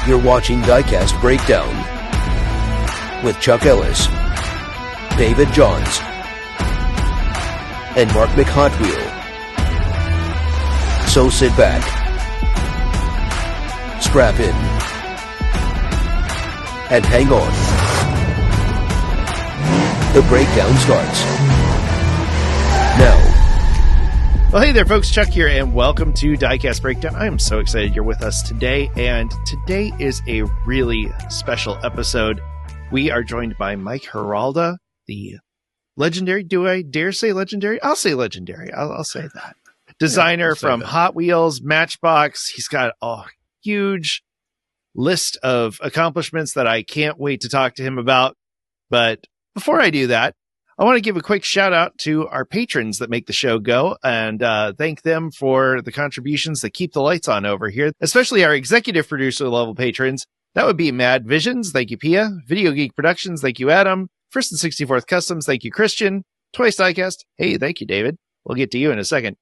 You're watching Diecast Breakdown with Chuck Ellis, David Johns, and Mark McHotwheel. So sit back, strap in, and hang on. The breakdown starts now. Well, hey there, folks. Chuck here, and welcome to Diecast Breakdown. I am so excited you're with us today, and today is a really special episode. We are joined by Mike Heralda, the legendary, do I dare say legendary? I'll say legendary. I'll say that. Designer from Hot Wheels, Matchbox. He's got a huge list of accomplishments that I can't wait to talk to him about. But before I do that, I want to give a quick shout out to our patrons that make the show go and thank them for the contributions that keep the lights on over here, especially our executive producer level patrons. That would be Mad Visions. Thank you, Pia. Video Geek Productions. Thank you, Adam. First and 64th Customs. Thank you, Christian. Twice Diecast. Hey, thank you, David. We'll get to you in a second.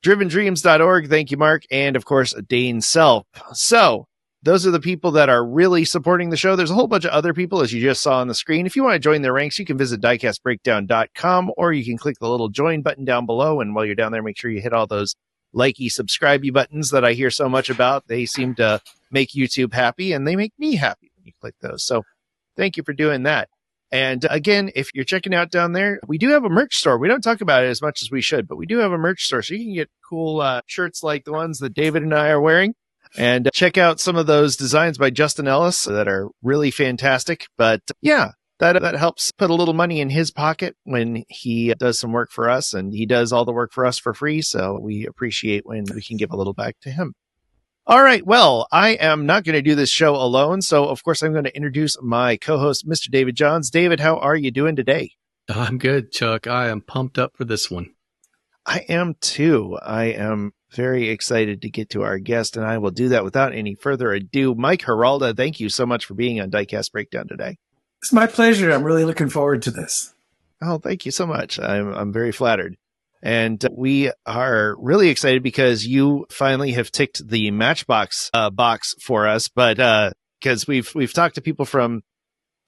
DrivenDreams.org. Thank you, Mark. And of course, Dane Self. So those are the people that are really supporting the show. There's a whole bunch of other people, as you just saw on the screen. If you want to join their ranks, you can visit diecastbreakdown.com, or you can click the little join button down below. And while you're down there, make sure you hit all those likey, subscribey buttons that I hear so much about. They seem to make YouTube happy, and they make me happy when you click those. So thank you for doing that. And again, if you're checking out down there, we do have a merch store. We don't talk about it as much as we should, but we do have a merch store. So you can get cool shirts like the ones that David and I are wearing. And check out some of those designs by Justin Ellis that are really fantastic. But yeah, that helps put a little money in his pocket when he does some work for us, and he does all the work for us for free. So we appreciate when we can give a little back to him. All right. Well, I am not going to do this show alone. So of course, I'm going to introduce my co-host, Mr. David Johns. David, how are you doing today? I'm good, Chuck. I am pumped up for this one. I am too. I am very excited to get to our guest, and I will do that without any further ado. Mike Heralda, thank you so much for being on Diecast Breakdown today. It's my pleasure. I'm really looking forward to this. Oh, thank you so much. I'm very flattered. And we are really excited because you finally have ticked the Matchbox box for us, but because we've talked to people from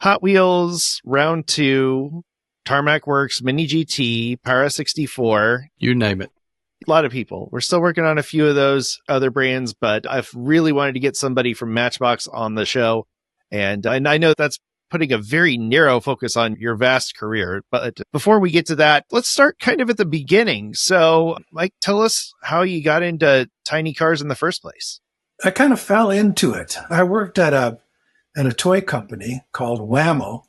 Hot Wheels, Round 2, Tarmac Works, Mini GT, Para 64. You name it. A lot of people. We're still working on a few of those other brands, but I've really wanted to get somebody from Matchbox on the show. And I know that's putting a very narrow focus on your vast career. But before we get to that, let's start kind of at the beginning. So, Mike, tell us how you got into tiny cars in the first place. I kind of fell into it. I worked at a toy company called Whammo.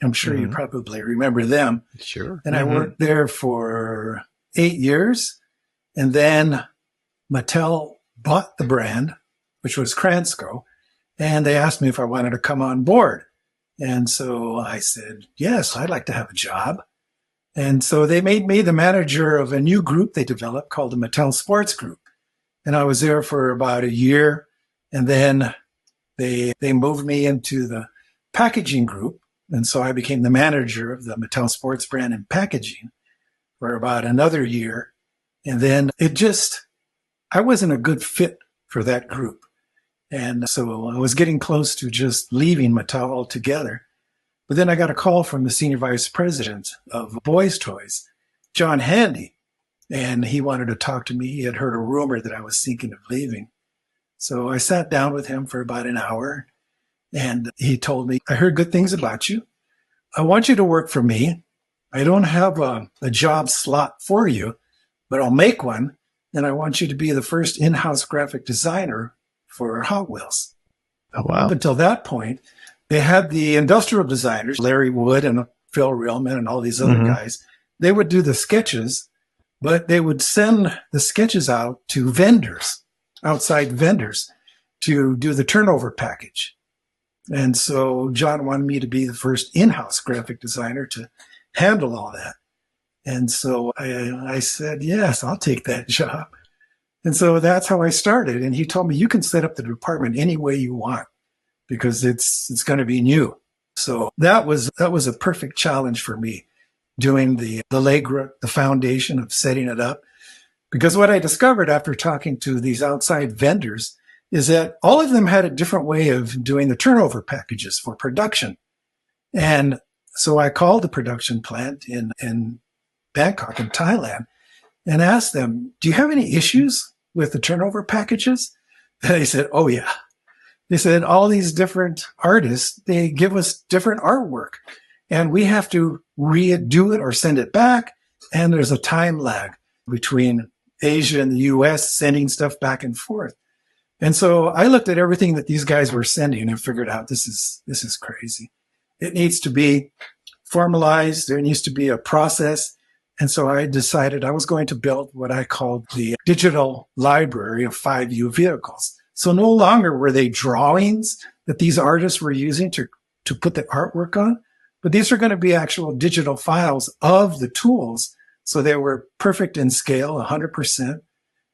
I'm sure you probably remember them. Sure. And I worked there for 8 years. And then Mattel bought the brand, which was Kransco, and they asked me if I wanted to come on board. And so I said, yes, I'd like to have a job. And so they made me the manager of a new group they developed called the Mattel Sports Group. And I was there for about a year. And then they moved me into the packaging group. And so I became the manager of the Mattel Sports brand and packaging for about another year. And then I wasn't a good fit for that group. And so I was getting close to just leaving Mattel altogether. But then I got a call from the senior vice president of Boys Toys, John Handy, and he wanted to talk to me. He had heard a rumor that I was thinking of leaving. So I sat down with him for about an hour, and he told me, I heard good things about you. I want you to work for me. I don't have a job slot for you, but I'll make one, and I want you to be the first in-house graphic designer for Hot Wheels. Oh, wow. Up until that point, they had the industrial designers, Larry Wood and Phil Reelman and all these other guys. They would do the sketches, but they would send the sketches out to vendors, outside vendors, to do the turnover package. And so John wanted me to be the first in-house graphic designer to handle all that. And so I said, yes, I'll take that job. And so that's how I started. And he told me, you can set up the department any way you want because it's going to be new. So that was a perfect challenge for me, doing the legwork, the foundation of setting it up. Because what I discovered after talking to these outside vendors is that all of them had a different way of doing the turnover packages for production. And so I called the production plant in Bangkok in Thailand and asked them, do you have any issues with the turnover packages? And they said, oh yeah. They said, all these different artists, they give us different artwork and we have to redo it or send it back. And there's a time lag between Asia and the US sending stuff back and forth. And so I looked at everything that these guys were sending and figured out this is crazy. It needs to be formalized. There needs to be a process. And so I decided I was going to build what I called the digital library of 5U vehicles. So no longer were they drawings that these artists were using to put the artwork on, but these are going to be actual digital files of the tools. So they were perfect in scale, 100%,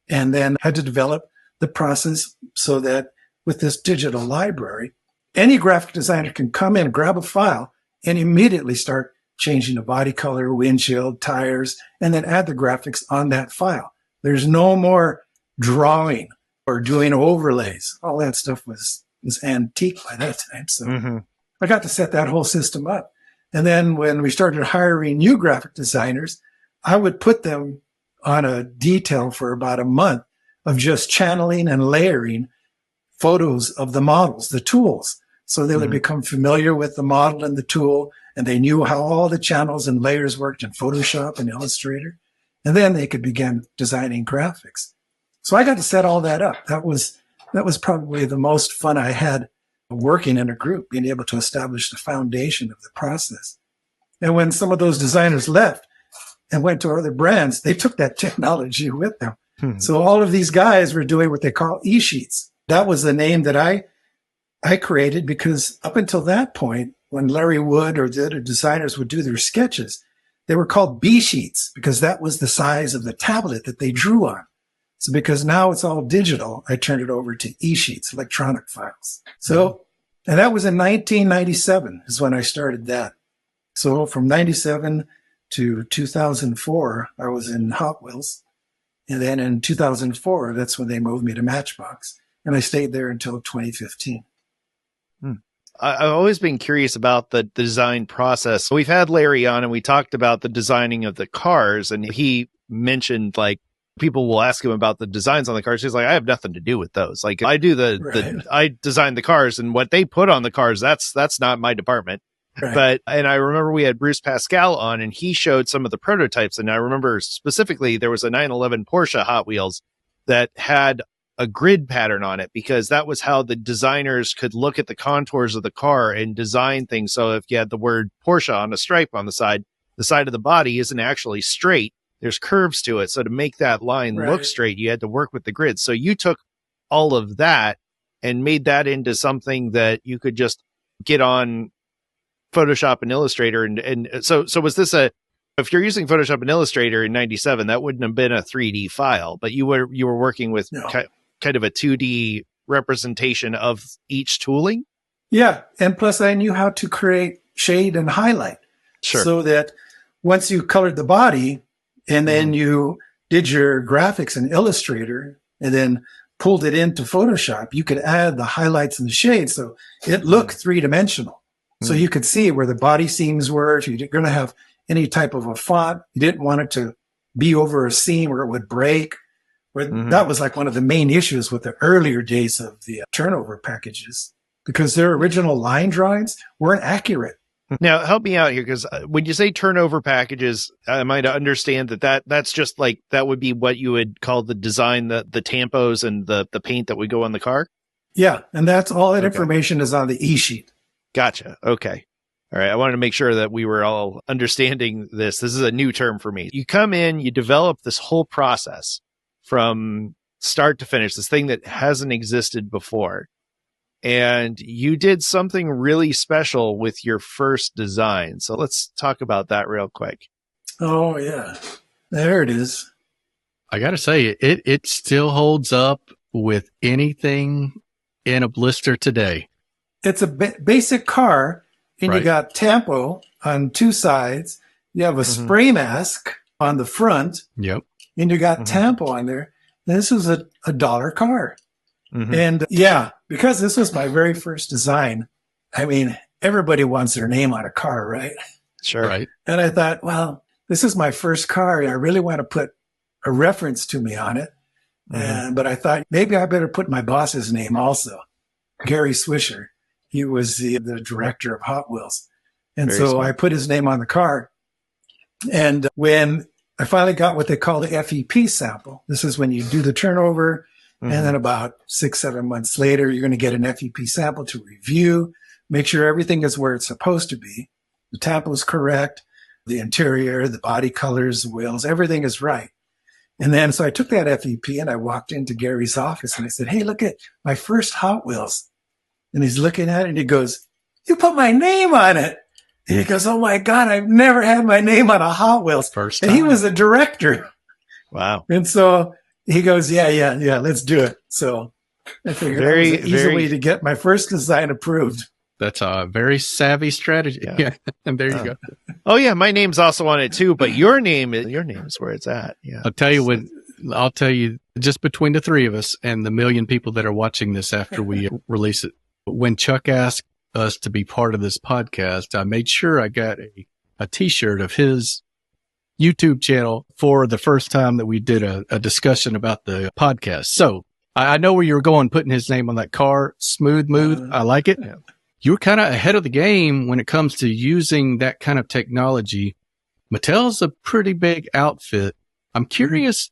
and then had to develop the process so that with this digital library, any graphic designer can come in, grab a file, and immediately start changing the body color, windshield, tires, and then add the graphics on that file. There's no more drawing or doing overlays. All that stuff was antique by that time. So I got to set that whole system up. And then when we started hiring new graphic designers, I would put them on a detail for about a month of just channeling and layering photos of the models, the tools. So they would become familiar with the model and the tool, and they knew how all the channels and layers worked in Photoshop and Illustrator. And then they could begin designing graphics. So I got to set all that up. That was probably the most fun I had working in a group, being able to establish the foundation of the process. And when some of those designers left and went to other brands, they took that technology with them. So all of these guys were doing what they call e-sheets. That was the name that I created because up until that point, when Larry Wood or the other designers would do their sketches, they were called B-sheets because that was the size of the tablet that they drew on. So because now it's all digital, I turned it over to e-sheets, electronic files. So, and that was in 1997 is when I started that. So from 97 to 2004, I was in Hot Wheels. And then in 2004, that's when they moved me to Matchbox. And I stayed there until 2015. I've always been curious about the design process. We've had Larry on and we talked about the designing of the cars. And he mentioned like people will ask him about the designs on the cars. He's like, I have nothing to do with those. Like I do I design the cars and what they put on the cars, that's not my department. Right. And I remember we had Bruce Pascal on and he showed some of the prototypes. And I remember specifically there was a 911 Porsche Hot Wheels that had a grid pattern on it because that was how the designers could look at the contours of the car and design things. So if you had the word Porsche on a stripe on the side of the body isn't actually straight. There's curves to it. So to make that line look straight, you had to work with the grid. So you took all of that and made that into something that you could just get on Photoshop and Illustrator. And so was this if you're using Photoshop and Illustrator in 97, that wouldn't have been a 3D file, but you were working with kind of a 2D representation of each tooling. Yeah. And plus I knew how to create shade and highlight. Sure. So that once you colored the body and then you did your graphics in Illustrator and then pulled it into Photoshop, you could add the highlights and the shades. So it looked three-dimensional. So you could see where the body seams were. If you're going to have any type of a font, you didn't want it to be over a seam where it would break. That was like one of the main issues with the earlier days of the turnover packages because their original line drawings weren't accurate. Now, help me out here because when you say turnover packages, am I to understand that's just like that would be what you would call the design, the tampos and the paint that would go on the car? Yeah. And that's all that information is on the e-sheet. Gotcha. Okay. All right. I wanted to make sure that we were all understanding this. This is a new term for me. You come in, you develop this whole process from start to finish, this thing that hasn't existed before. And you did something really special with your first design. So let's talk about that real quick. Oh, yeah. There it is. I got to say, it still holds up with anything in a blister today. It's a basic car, and you got tampo on two sides. You have a spray mask on the front. Yep. And you got tampo on there. And this was a $1 car. Mhm. And yeah, because this was my very first design, I mean, everybody wants their name on a car, right? Sure. Right. And I thought, well, this is my first car. I really want to put a reference to me on it. Mhm. But I thought maybe I better put my boss's name also, Gary Swisher. He was the director of Hot Wheels. And Very so smart. I put his name on the car. And when I finally got what they call the FEP sample, this is when you do the turnover. Mhm. And then about 6-7 months later, you're going to get an FEP sample to review, make sure everything is where it's supposed to be. The tampos is correct, the interior, the body colors, the wheels, everything is right. And then, so I took that FEP and I walked into Gary's office and I said, hey, look at my first Hot Wheels. And he's looking at it and he goes, you put my name on it. And he goes, oh my God, I've never had my name on a Hot Wheels. First And he time. was a director. Wow. And so he goes, yeah, let's do it. So I figured Very, that was an easy very- way to get my first design approved. That's a very savvy strategy. Yeah. Yeah. And there you Oh. go. Oh yeah, my name's also on it too, but your name is where it's at. Yeah. I'll tell you just between the three of us and the million people that are watching this after we release it. When Chuck asked us to be part of this podcast, I made sure I got a t-shirt of his YouTube channel for the first time that we did a discussion about the podcast. So I know where you were going, putting his name on that car. Smooth move. I like it. Yeah. You're kind of ahead of the game when it comes to using that kind of technology. Mattel's a pretty big outfit. I'm curious,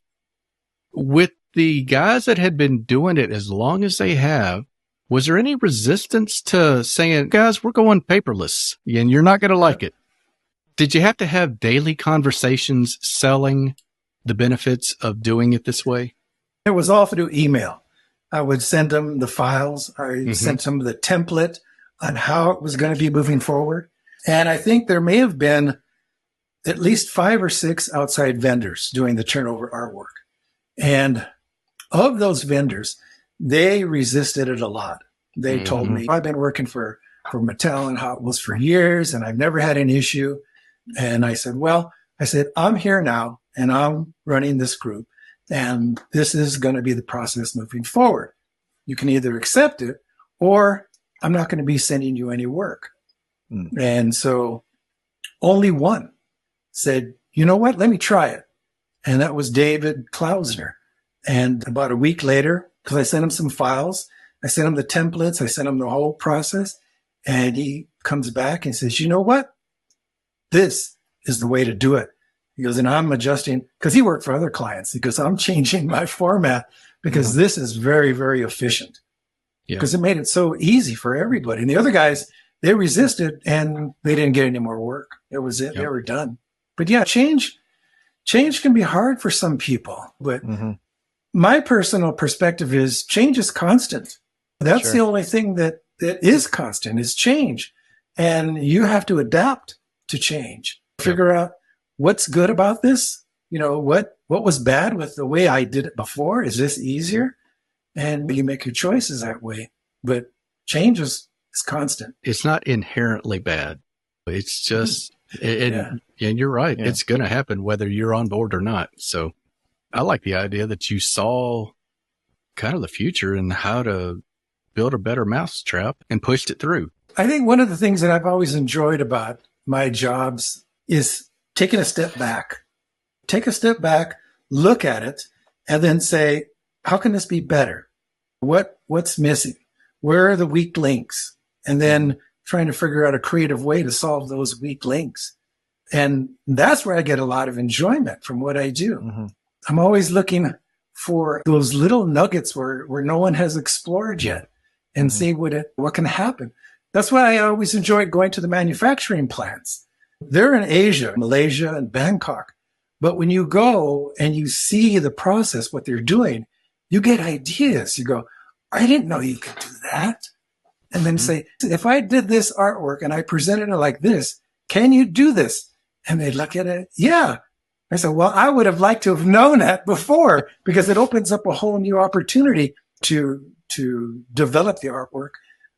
with the guys that had been doing it as long as they have, was there any resistance to saying, guys, we're going paperless and you're not going to like it? Did you have to have daily conversations selling the benefits of doing it this way? It was all through email. I would send them the files. I sent them the template on how it was going to be moving forward. And I think there may have been at least 5 or 6 outside vendors doing the turnover artwork. And of those vendors, they resisted it a lot. They told me, I've been working for Mattel and Hot Wheels for years, and I've never had an issue. And I said, I'm here now, and I'm running this group, and this is going to be the process moving forward. You can either accept it, or I'm not going to be sending you any work. And so only one said, you know what, let me try it. And that was David Klausner. And about a week later, because I sent him some files, I sent him the templates, I sent him the whole process, and he comes back and says, you know what? This is the way to do it. He goes, and I'm adjusting, because he worked for other clients. He goes, I'm changing my format because this is very, very efficient. Because it made it so easy for everybody. And the other guys, they resisted and they didn't get any more work. It was it. They were done. But yeah, change can be hard for some people. But my personal perspective is change is constant. That's the only thing that is constant is change. And you have to adapt to change. Figure out what's good about this. You know, what was bad with the way I did it before? Is this easier? And you make your choices that way. But change is constant. It's not inherently bad. It's just, and you're right. Yeah. It's going to happen whether you're on board or not. So I like the idea that you saw kind of the future and how to build a better mousetrap and pushed it through. I think one of the things that I've always enjoyed about my jobs is taking a step back. Take a step back, look at it, and then say, how can this be better? What's missing? Where are the weak links? And then trying to figure out a creative way to solve those weak links. And that's where I get a lot of enjoyment from what I do. I'm always looking for those little nuggets where no one has explored yet and see what can happen. That's why I always enjoyed going to the manufacturing plants. They're in Asia, Malaysia, and Bangkok. But when you go and you see the process, what they're doing, you get ideas. You go, I didn't know you could do that. And then say, if I did this artwork and I presented it like this, can you do this? And they look at it. Yeah. I said, well, I would have liked to have known that before because it opens up a whole new opportunity to develop the artwork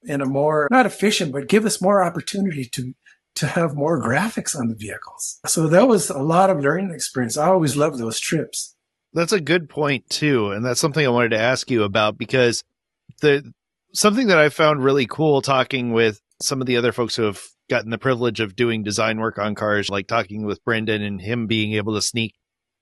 in a more, not efficient, but give us more opportunity to have more graphics on the vehicles. So that was a lot of learning experience. I always loved those trips. That's a good point too. And that's something I wanted to ask you about because something that I found really cool talking with some of the other folks who have gotten the privilege of doing design work on cars, like talking with Brendan and him being able to sneak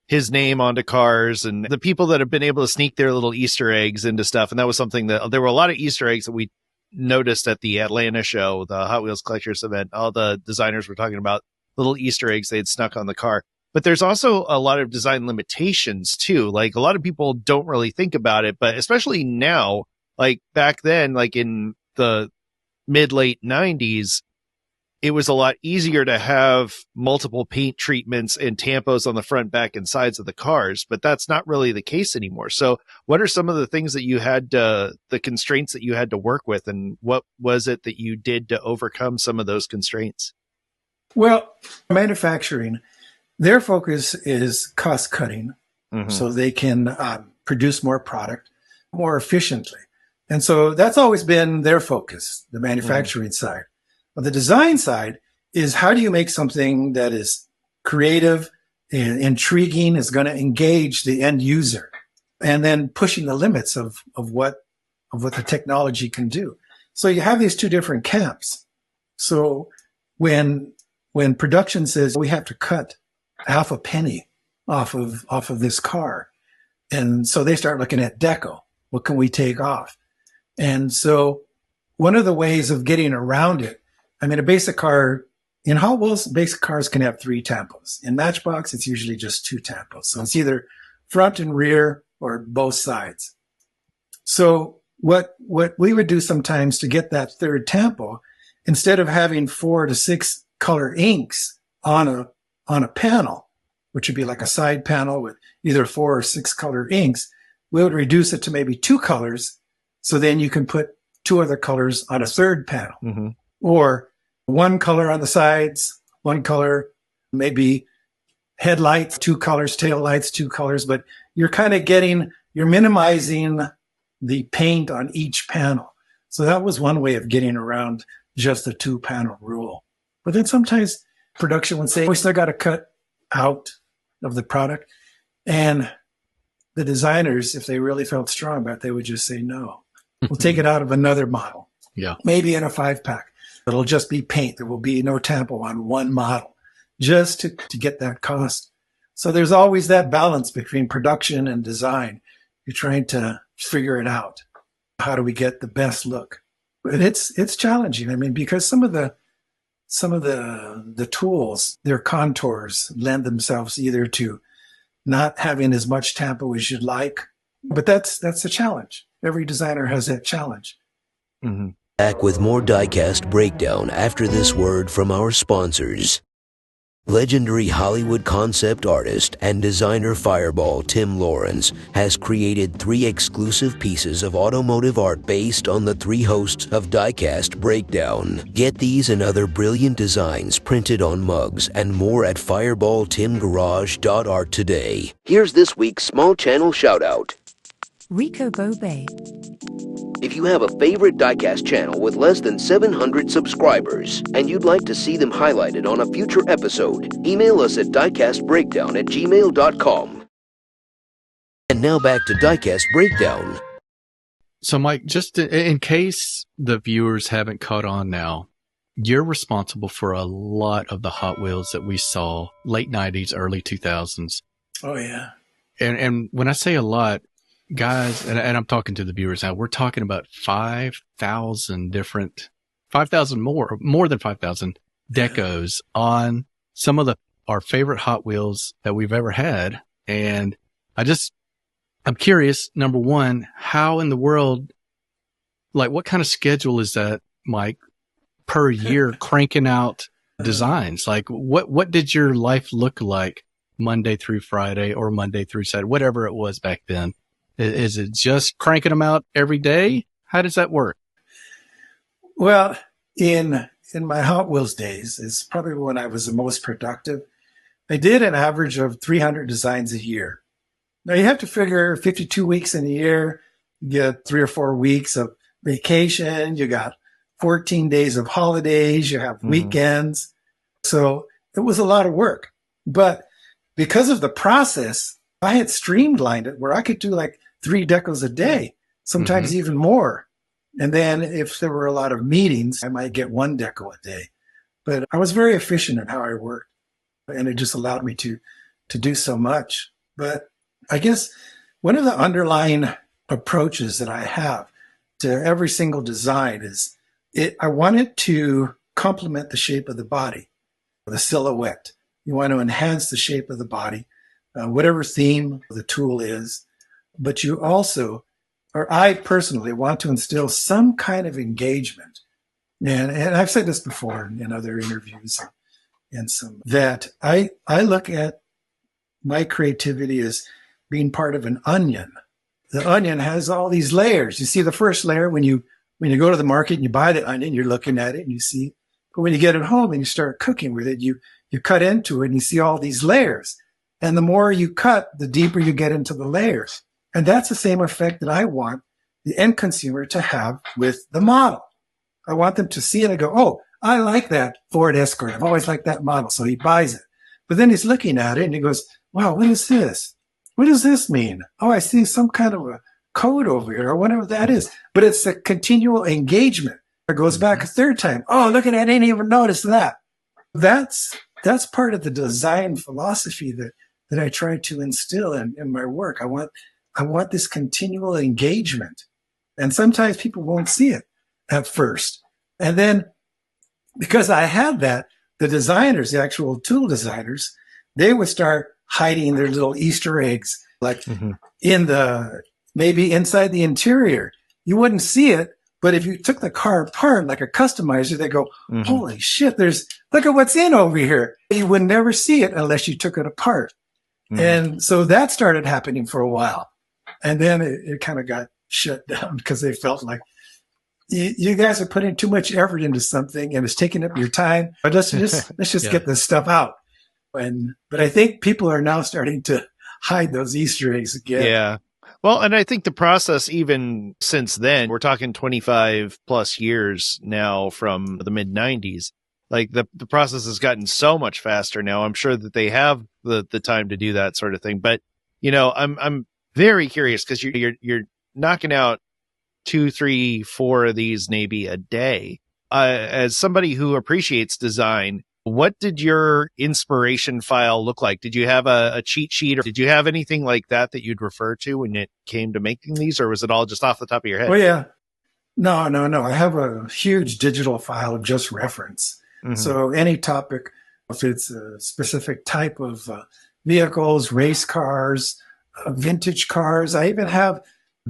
his name onto cars, and the people that have been able to sneak their little Easter eggs into stuff. And that was something that there were a lot of Easter eggs that we noticed at the Atlanta show, the Hot Wheels Collectors event. All the designers were talking about little Easter eggs they had snuck on the car. But there's also a lot of design limitations too. Like, a lot of people don't really think about it, but especially now, like back then, like in the mid-late 90s, it was a lot easier to have multiple paint treatments and tampos on the front, back, and sides of the cars, but that's not really the case anymore. So what are some of the things that you had, the constraints that you had to work with, and what was it that you did to overcome some of those constraints? Well, manufacturing, their focus is cost cutting, so they can produce more product more efficiently. And so that's always been their focus, the manufacturing side. But the design side is, how do you make something that is creative and intriguing, is going to engage the end user, and then pushing the limits of what the technology can do. So you have these two different camps. So when production says we have to cut half a penny off of this car, and so they start looking at deco. What can we take off? And so one of the ways of getting around it, I mean, a basic car, in Hot Wheels, basic cars can have 3 tampos. In Matchbox, it's usually just 2 tampos. So it's either front and rear or both sides. So what we would do sometimes to get that third tampo, instead of having 4 to 6 color inks on a panel, which would be like a side panel with either 4 or 6 color inks, we would reduce it to maybe 2 colors. So then you can put 2 other colors on a third panel, or 1 color on the sides, 1 color, maybe headlights, 2 colors, tail lights, 2 colors, but you're minimizing the paint on each panel. So that was one way of getting around just the 2 panel rule. But then sometimes production would say, we still got to cut out of the product. And the designers, if they really felt strong about it, they would just say, no, we'll take it out of another model. Yeah. Maybe in a 5-pack. It'll just be paint. There will be no tampo on one model, just to get that cost. So there's always that balance between production and design. You're trying to figure it out. How do we get the best look? But it's challenging. I mean, because some of the tools, their contours lend themselves either to not having as much tampo as you'd like, but that's a challenge. Every designer has that challenge. Back with more Diecast Breakdown after this word from our sponsors. Legendary Hollywood concept artist and designer Fireball Tim Lawrence has created 3 exclusive pieces of automotive art based on the 3 hosts of Diecast Breakdown. Get these and other brilliant designs printed on mugs and more at fireballtimgarage.art today. Here's this week's small channel shout out. Rico Bobe. If you have a favorite Diecast channel with less than 700 subscribers and you'd like to see them highlighted on a future episode, email us at diecastbreakdown@gmail.com. And now back to Diecast Breakdown. So, Mike, just in case the viewers haven't caught on now, you're responsible for a lot of the Hot Wheels that we saw late 90s, early 2000s. Oh, yeah. And when I say a lot, guys, and I'm talking to the viewers now, we're talking about 5,000 more than 5,000 decos on some of our favorite Hot Wheels that we've ever had. And I'm curious, number one, how in the world, like what kind of schedule is that, Mike, per year cranking out designs? Like what did your life look like Monday through Friday or Monday through Saturday, whatever it was back then? Is it just cranking them out every day? How does that work? Well, in my Hot Wheels days, it's probably when I was the most productive. I did an average of 300 designs a year. Now you have to figure 52 weeks in a year, you get 3 or 4 weeks of vacation, you got 14 days of holidays, you have weekends. So it was a lot of work. But because of the process, I had streamlined it where I could do like 3 decos a day, sometimes even more. And then if there were a lot of meetings, I might get one deco a day. But I was very efficient in how I worked, and it just allowed me to do so much. But I guess one of the underlying approaches that I have to every single design is I want it to complement the shape of the body, the silhouette. You want to enhance the shape of the body, whatever theme the tool is. But you also, or I personally, want to instill some kind of engagement. And I've said this before in other interviews and some, that I look at my creativity as being part of an onion. The onion has all these layers. You see the first layer when you go to the market and you buy the onion, you're looking at it and you see, but when you get it home and you start cooking with it, you cut into it and you see all these layers. And the more you cut, the deeper you get into the layers. And that's the same effect that I want the end consumer to have with the model. I want them to see it and go, oh, I like that Ford Escort. I've always liked that model. So he buys it. But then he's looking at it and he goes, wow, what is this? What does this mean? Oh, I see some kind of a code over here or whatever that is. But it's a continual engagement. It goes back a third time. Oh, look at that. I didn't even notice that. That's part of the design philosophy that I try to instill in my work. I want this continual engagement. And sometimes people won't see it at first. And then because I had that, the designers, the actual tool designers, they would start hiding their little Easter eggs, like maybe inside the interior. You wouldn't see it, but if you took the car apart like a customizer, they go, holy shit, look at what's in over here. You would never see it unless you took it apart. And so that started happening for a while. And then it kind of got shut down because they felt like, you guys are putting too much effort into something and it's taking up your time. But let's just get this stuff out. But I think people are now starting to hide those Easter eggs again. Yeah. Well, and I think the process, even since then, we're talking 25 plus years now from the mid 90s. Like the process has gotten so much faster now. I'm sure that they have the time to do that sort of thing. But, I'm very curious because you're knocking out 2, 3, 4 of these maybe a day. As somebody who appreciates design, what did your inspiration file look like? Did you have a cheat sheet, or did you have anything like that you'd refer to when it came to making these, or was it all just off the top of your head? Oh, yeah. No. I have a huge digital file of just reference. So any topic, if it's a specific type of vehicles, race cars, vintage cars, I even have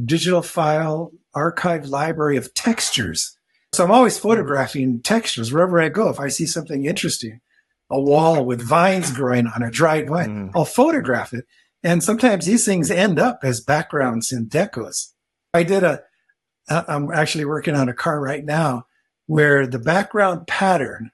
digital file archive library of textures. So I'm always photographing textures wherever I go. If I see something interesting, a wall with vines growing on a dried vine, I'll photograph it. And sometimes these things end up as backgrounds in decos. I'm actually working on a car right now where the background pattern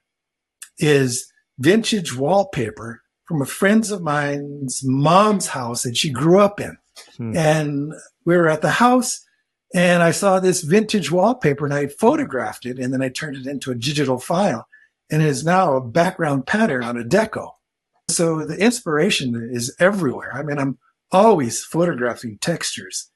is vintage wallpaper from a friend of mine's mom's house that she grew up in. And we were at the house and I saw this vintage wallpaper and I photographed it and then I turned it into a digital file and it is now a background pattern on a deco. So the inspiration is everywhere. I mean, I'm always photographing textures.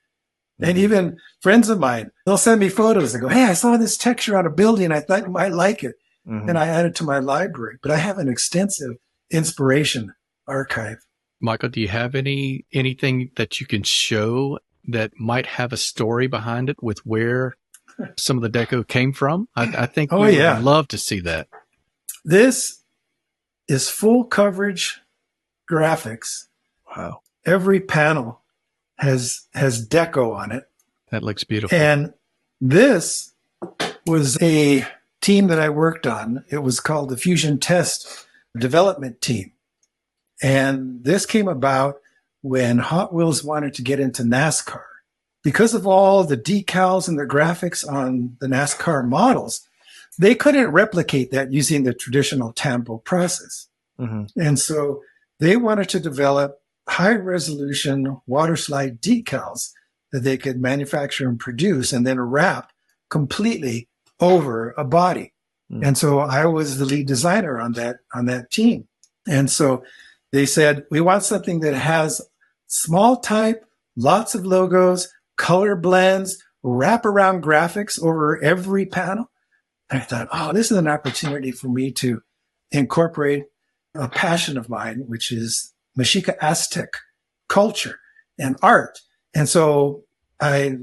And even friends of mine, they'll send me photos. They go, hey, I saw this texture on a building. I thought you might like it. And I add it to my library. But I have an extensive inspiration archive. Michael, do you have anything that you can show that might have a story behind it with where some of the deco came from? I think we would love to see that. This is full coverage graphics. Wow. Every panel has deco on it. That looks beautiful. And this was a team that I worked on. It was called the Fusion Test Development Team. And this came about when Hot Wheels wanted to get into NASCAR. Because of all the decals and the graphics on the NASCAR models, they couldn't replicate that using the traditional tampo process. And so they wanted to develop high-resolution water slide decals that they could manufacture and produce and then wrap completely over a body. And so I was the lead designer on that team. And so they said, we want something that has small type, lots of logos, color blends, wraparound graphics over every panel. And I thought, oh, this is an opportunity for me to incorporate a passion of mine, which is Mexica Aztec culture and art. And so I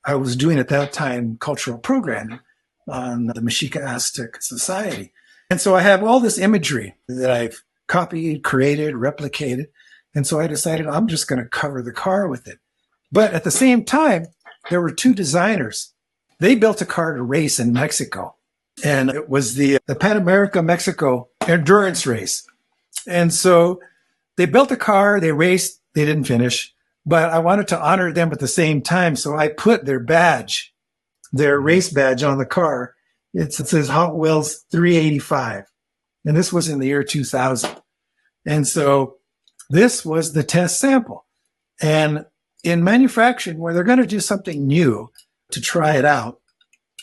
was doing at that time cultural programming on the Mexica Aztec Society. And so I have all this imagery that I've copied, created, replicated. And so I decided I'm just going to cover the car with it. But at the same time, there were two designers. They built a car to race in Mexico. And it was the Pan America Mexico endurance race. And so they built a car, they raced, they didn't finish, but I wanted to honor them at the same time. So I put their badge, their race badge on the car. It says Hot Wheels 385. And this was in the year 2000. And so this was the test sample. And in manufacturing, where they're going to do something new to try it out,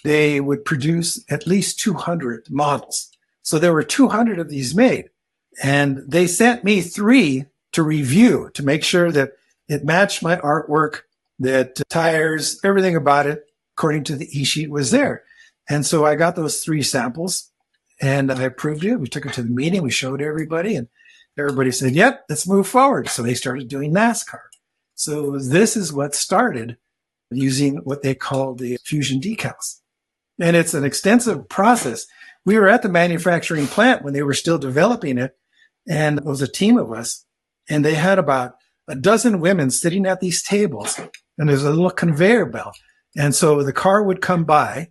they would produce at least 200 models. So there were 200 of these made. And they sent me 3 to review to make sure that it matched my artwork, that tires, everything about it, according to the e-sheet, was there. And so I got those 3 samples and I approved it. We took it to the meeting. We showed everybody and everybody said, yep, let's move forward. So they started doing NASCAR. So this is what started using what they call the fusion decals. And it's an extensive process. We were at the manufacturing plant when they were still developing it. And it was a team of us. And they had about a dozen women sitting at these tables. And there's a little conveyor belt. And so the car would come by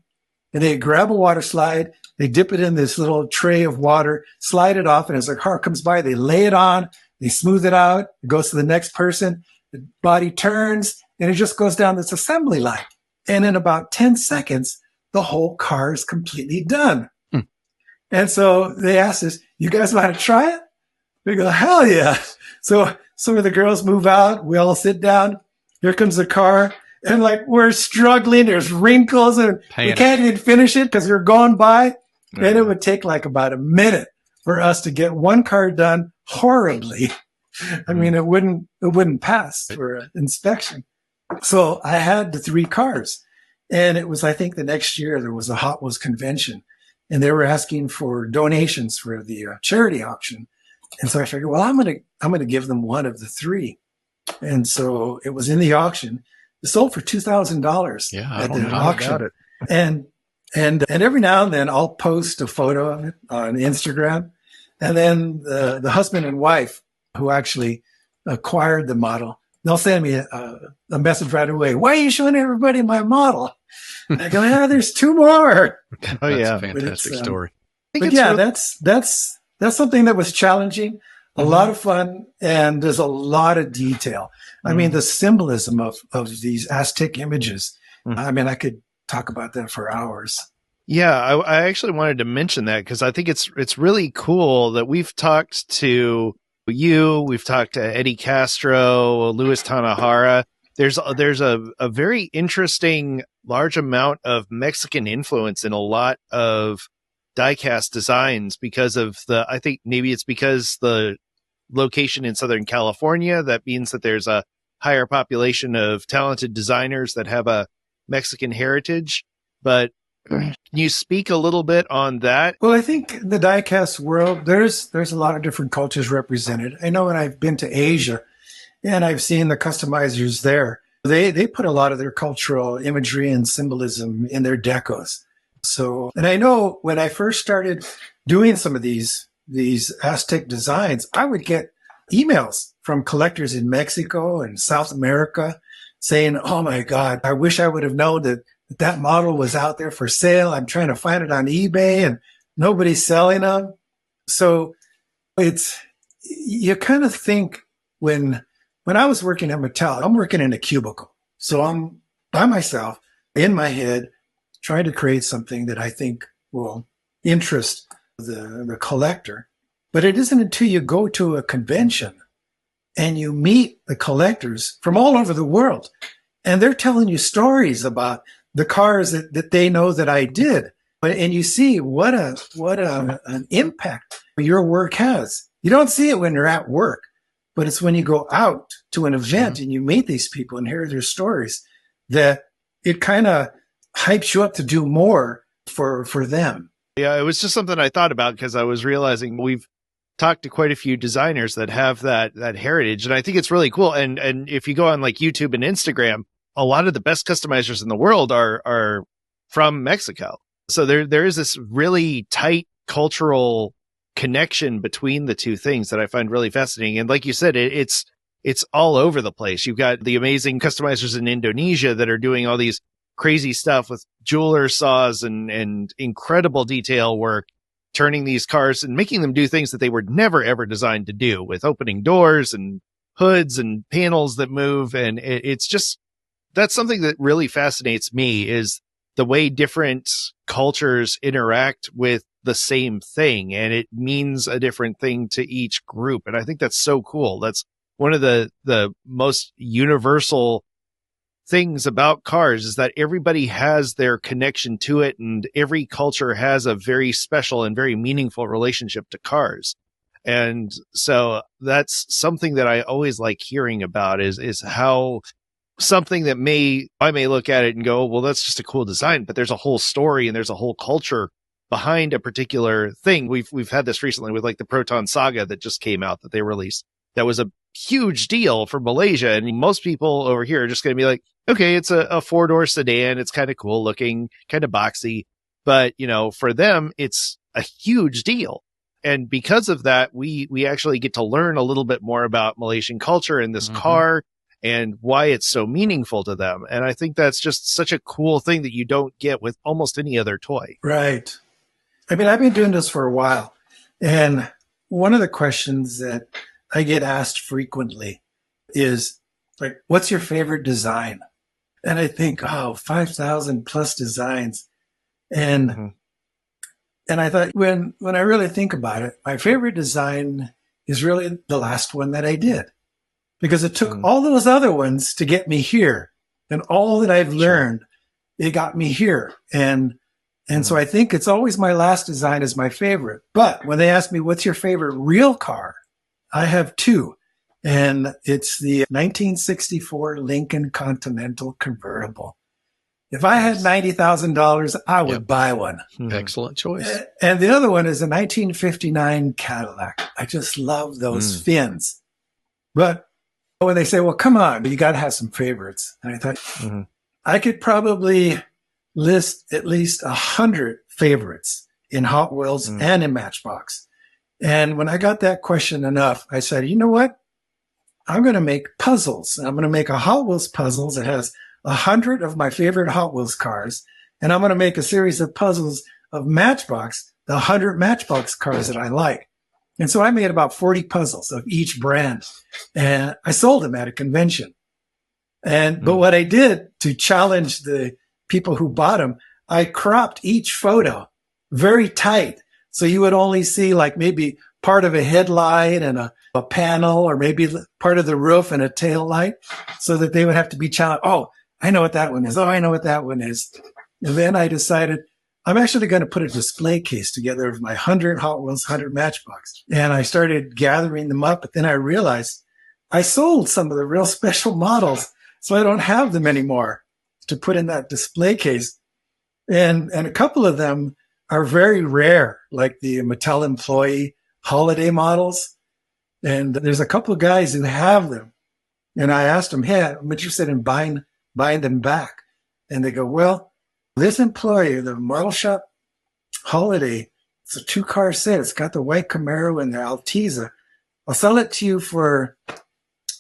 and they'd grab a water slide. They dip it in this little tray of water, slide it off. And as the car comes by, they lay it on, they smooth it out. It goes to the next person. The body turns and it just goes down this assembly line. And in about 10 seconds, the whole car is completely done. And so they asked us, you guys want to try it? We go, hell yeah. So some of the girls move out. We all sit down. Here comes the car. And like, we're struggling. There's wrinkles and we can't even finish it because we're going by. And it would take like about a minute for us to get one car done horribly. I mean, it wouldn't pass for inspection. So I had the 3 cars. And it was, I think the next year there was a Hot Wheels convention and they were asking for donations for the charity auction. And so I figured, well, I'm going to give them one of the 3. And so it was in the auction. It sold for $2,000 at the auction. And every now and then I'll post a photo of it on Instagram. And then the husband and wife who actually acquired the model, they'll send me a message right away. Why are you showing everybody my model? I go, yeah, there's 2 more. Oh, yeah. That's a fantastic story. But yeah, that's something that was challenging, a lot of fun, and there's a lot of detail. I mean, the symbolism of these Aztec images. I mean, I could talk about that for hours. Yeah, I actually wanted to mention that because I think it's really cool that we've talked to you, we've talked to Eddie Castro, Louis Tanahara. There's a very interesting large amount of Mexican influence in a lot of diecast designs because of I think maybe it's because the location in Southern California, that means that there's a higher population of talented designers that have a Mexican heritage. But can you speak a little bit on that? Well, I think in the diecast world, there's a lot of different cultures represented. I know when I've been to Asia and I've seen the customizers there, they put a lot of their cultural imagery and symbolism in their decos. So, and I know when I first started doing some of these Aztec designs, I would get emails from collectors in Mexico and South America saying, oh my God, I wish I would have known that model was out there for sale. I'm trying to find it on eBay and nobody's selling them. So you kind of think when I was working at Mattel, I'm working in a cubicle. So I'm by myself in my head trying to create something that I think will interest the collector. But it isn't until you go to a convention and you meet the collectors from all over the world and they're telling you stories about the cars that they know that I did. And you see what an impact your work has. You don't see it when you're at work, but it's when you go out to an event and you meet these people and hear their stories that it kind of hypes you up to do more for them. Yeah, it was just something I thought about because I was realizing we've talked to quite a few designers that have that heritage, and I think it's really cool. And if you go on like YouTube and Instagram, a lot of the best customizers in the world are from Mexico. So there is this really tight cultural connection between the two things that I find really fascinating. And like you said, it's all over the place. You've got the amazing customizers in Indonesia that are doing all these crazy stuff with jeweler saws and incredible detail work, turning these cars and making them do things that they were never, ever designed to do, with opening doors and hoods and panels that move. And it's just, that's something that really fascinates me, is the way different cultures interact with the same thing. And it means a different thing to each group. And I think that's so cool. That's one of the most universal things about cars, is that everybody has their connection to it, and every culture has a very special and very meaningful relationship to cars. And so that's something that I always like hearing about, is how something that I may look at it and go, well, that's just a cool design, but there's a whole story and there's a whole culture behind a particular thing. We've had this recently with like the Proton Saga that just came out, that they released. That was a huge deal for Malaysia. And most people over here are just going to be like, okay, it's a 4-door sedan. It's kind of cool looking, kind of boxy. But, for them, it's a huge deal. And because of that, we actually get to learn a little bit more about Malaysian culture and this car and why it's so meaningful to them. And I think that's just such a cool thing that you don't get with almost any other toy. Right. I mean, I've been doing this for a while. And one of the questions that I get asked frequently is, like, what's your favorite design? And I think, 5,000 plus designs. And and I thought, when I really think about it, my favorite design is really the last one that I did, because it took all those other ones to get me here, and all that I've learned, it got me here. And so I think it's always my last design is my favorite. But when they ask me, what's your favorite real car? I have two. And it's the 1964 Lincoln Continental convertible. If I had $90,000, I would buy one. Excellent choice. And the other one is a 1959 Cadillac. I just love those fins. But when they say, well, come on, you got to have some favorites. And I thought, I could probably list at least 100 favorites in Hot Wheels and in Matchbox. And when I got that question enough, I said, you know what? I'm going to make puzzles. I'm going to make a Hot Wheels puzzles that has 100 of my favorite Hot Wheels cars. And I'm going to make a series of puzzles of Matchbox, the 100 Matchbox cars that I like. And so I made about 40 puzzles of each brand, and I sold them at a convention. But what I did to challenge the people who bought them, I cropped each photo very tight. So you would only see like maybe part of a headlight and a panel, or maybe part of the roof and a tail light, so that they would have to be challenged. Oh, I know what that one is. Oh, I know what that one is. And then I decided I'm actually going to put a display case together of my 100 Hot Wheels, 100 Matchbox. And I started gathering them up. But then I realized I sold some of the real special models, so I don't have them anymore to put in that display case. And a couple of them are very rare, like the Mattel employee holiday models. And there's a couple of guys who have them. And I asked them, hey, I'm interested in buying them back. And they go, well, this employee, the model shop holiday, it's a 2-car set. It's got the white Camaro and the Alteza. I'll sell it to you for,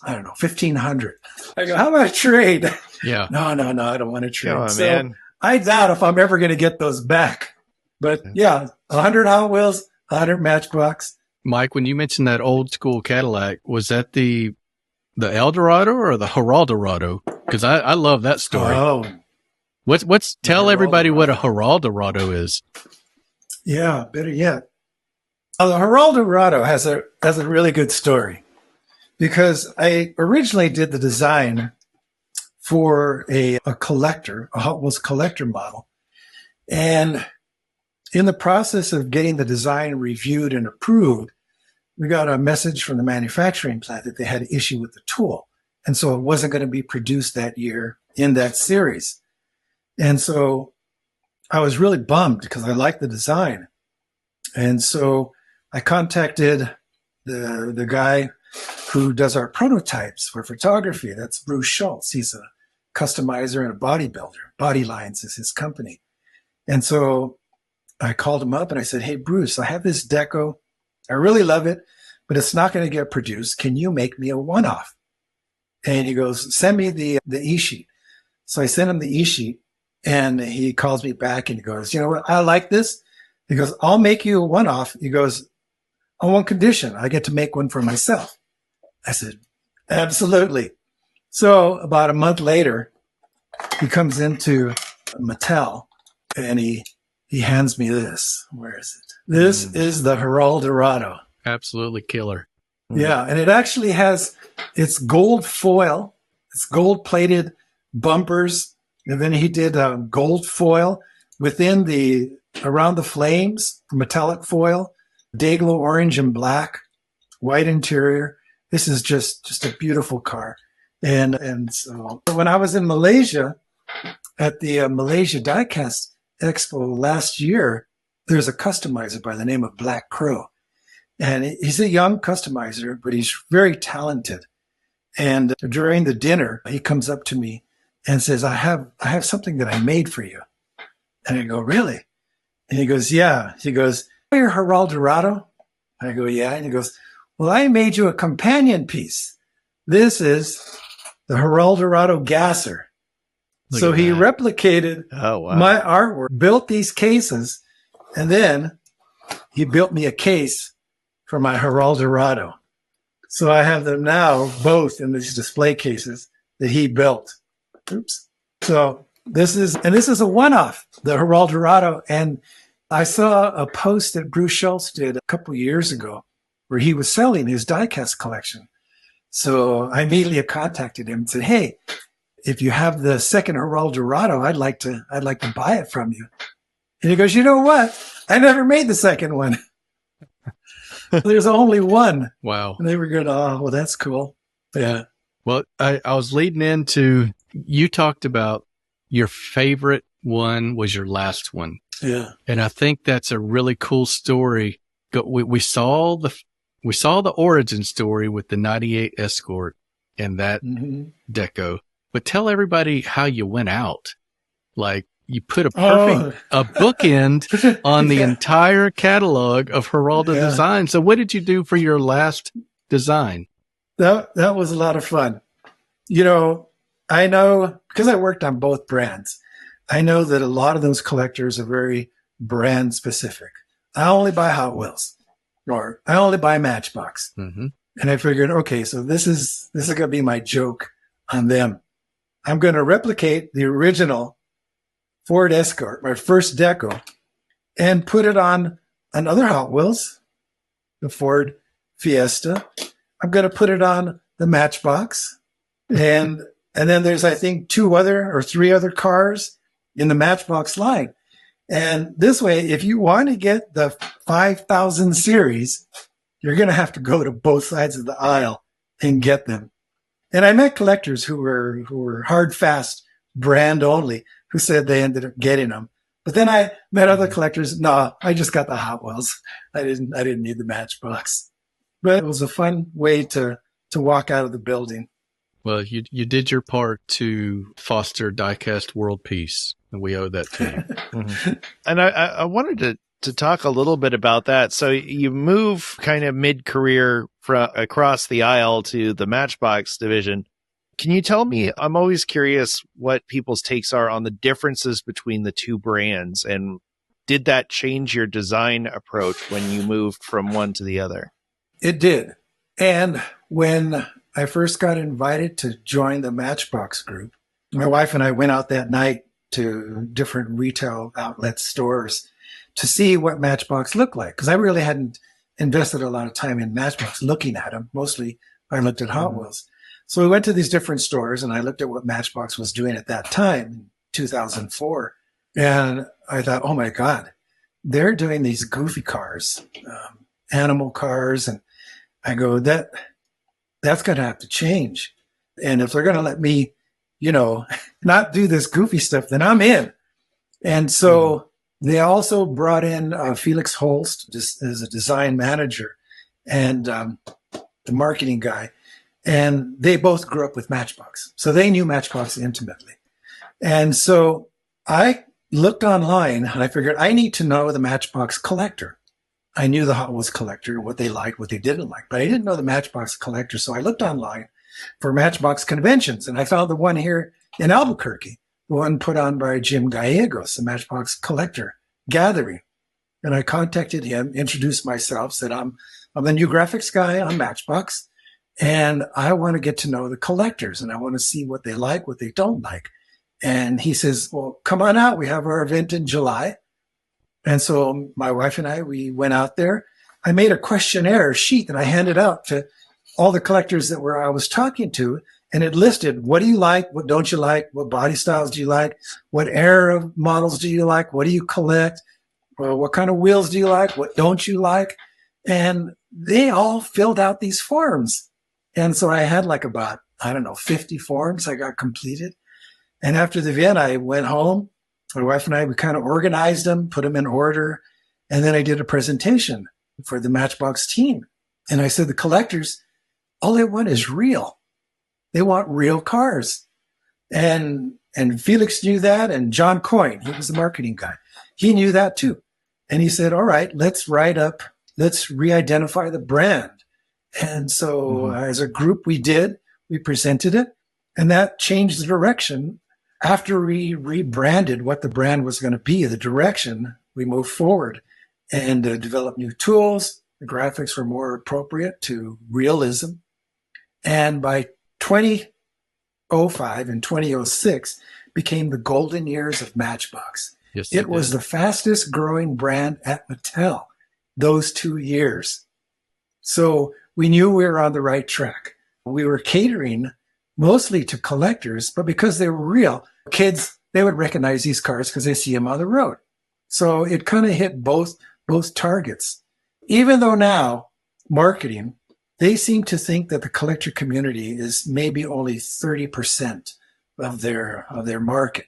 I don't know, $1,500. I go, how about a trade? Yeah. No, I don't want to trade. Come on, so man. I doubt if I'm ever going to get those back. But yeah, 100 Hot Wheels, 100 Matchbox. Mike, when you mentioned that old school Cadillac, was that the Eldorado or the Heralda? Because I love that story. Oh, Tell everybody what a Heralda is. Yeah, better yet. The Heralda has a really good story, because I originally did the design for a collector, a Hot Wheels collector model. And in the process of getting the design reviewed and approved, we got a message from the manufacturing plant that they had an issue with the tool. And so it wasn't going to be produced that year in that series. And so I was really bummed because I liked the design. And so I contacted the guy who does our prototypes for photography. That's Bruce Schultz. He's a customizer and a bodybuilder. Body Lines is his company. And so I called him up and I said, hey, Bruce, I have this deco. I really love it, but it's not going to get produced. Can you make me a one-off? And he goes, send me the e-sheet. So I sent him the e-sheet and he calls me back and he goes, you know what? I like this. He goes, I'll make you a one-off. He goes, on one condition. I get to make one for myself. I said, absolutely. So about a month later, he comes into Mattel and he hands me this. Where is it? This is the Heralda. Absolutely killer. Yeah. And it actually has, it's gold foil. It's gold plated bumpers. And then he did gold foil within around the flames, metallic foil, Dayglow orange and black, white interior. This is just a beautiful car. And so when I was in Malaysia at the Malaysia Diecast Expo last year, there's a customizer by the name of Black Crow. And he's a young customizer, but he's very talented. And during the dinner, he comes up to me and says, I have something that I made for you. And I go, really? And he goes, yeah. He goes, your Heralda? I go, yeah. And he goes, well, I made you a companion piece. This is the Heralda gasser. So he replicated my artwork, built these cases, and then he built me a case for my Heralda. So I have them now both in these display cases that he built. Oops. So this is a one-off, the Heralda. And I saw a post that Bruce Schultz did a couple of years ago where he was selling his diecast collection. So I immediately contacted him and said, hey, if you have the second Heralda, I'd like to buy it from you. And he goes, you know what? I never made the second one. There's only one. Wow. And they were good. Oh, well, that's cool. Yeah. Well, I was leading into, you talked about your favorite one was your last one. Yeah. And I think that's a really cool story. We saw the origin story with the 98 Escort and that deco, but tell everybody how you went out. Like you put a bookend on the entire catalog of Heralda design. So what did you do for your last design? That was a lot of fun. You know, I know because I worked on both brands. I know that a lot of those collectors are very brand specific. I only buy Hot Wheels or I only buy Matchbox. Mm-hmm. And I figured, okay, so this is going to be my joke on them. I'm going to replicate the original Ford Escort, my first deco, and put it on another Hot Wheels, the Ford Fiesta. I'm going to put it on the Matchbox. And then there's, I think, 2 other or 3 other cars in the Matchbox line. And this way, if you want to get the 5000 series, you're going to have to go to both sides of the aisle and get them. And I met collectors who were hard, fast, brand only, who said they ended up getting them. But then I met other collectors. No, I just got the Hot Wheels. I didn't need the Matchbox. But it was a fun way to walk out of the building. Well, you did your part to foster diecast world peace, and we owe that to you. Mm-hmm. And I wanted to talk a little bit about that. So you move kind of mid-career from across the aisle to the Matchbox division. Can you tell me, I'm always curious what people's takes are on the differences between the two brands, and did that change your design approach when you moved from one to the other? It did. And when I first got invited to join the Matchbox group, my wife and I went out that night to different retail outlet stores to see what Matchbox looked like. Because I really hadn't invested a lot of time in Matchbox looking at them. Mostly I looked at Hot Wheels. So we went to these different stores and I looked at what Matchbox was doing at that time, in 2004. And I thought, oh my God, they're doing these goofy cars, animal cars. And I go, that's going to have to change. And if they're going to let me not do this goofy stuff, then I'm in. And so they also brought in Felix Holst just as a design manager and the marketing guy. And they both grew up with Matchbox. So they knew Matchbox intimately. And so I looked online and I figured I need to know the Matchbox collector. I knew the Hot Wheels collector, what they liked, what they didn't like, but I didn't know the Matchbox collector. So I looked online for Matchbox conventions and I found the one here in Albuquerque, the one put on by Jim Gallegos, the Matchbox collector gathering. And I contacted him, introduced myself, said, I'm the new graphics guy on Matchbox. And I want to get to know the collectors and I want to see what they like, what they don't like. And he says, well, come on out. We have our event in July. And so my wife and I, we went out there. I made a questionnaire sheet that I handed out to all the collectors that I was talking to. And it listed, what do you like? What don't you like? What body styles do you like? What era of models do you like? What do you collect? Well, what kind of wheels do you like? What don't you like? And they all filled out these forms. And so I had like about, 50 forms I got completed. And after the event, I went home. My wife and I, we kind of organized them, put them in order. And then I did a presentation for the Matchbox team. And I said, the collectors, all they want is real. They want real cars. And Felix knew that. And John Coyne, he was the marketing guy. He knew that too. And he said, all right, let's re-identify the brand. And so as a group, we presented it, and that changed the direction. After we rebranded what the brand was going to be, the direction, we moved forward and developed new tools. The graphics were more appropriate to realism. And by 2005 and 2006 became the golden years of Matchbox. Yes, it was the fastest growing brand at Mattel those 2 years. So we knew we were on the right track. We were catering mostly to collectors, but because they were real, kids, they would recognize these cars because they see them on the road. So it kind of hit both targets. Even though now marketing, they seem to think that the collector community is maybe only 30% of their market.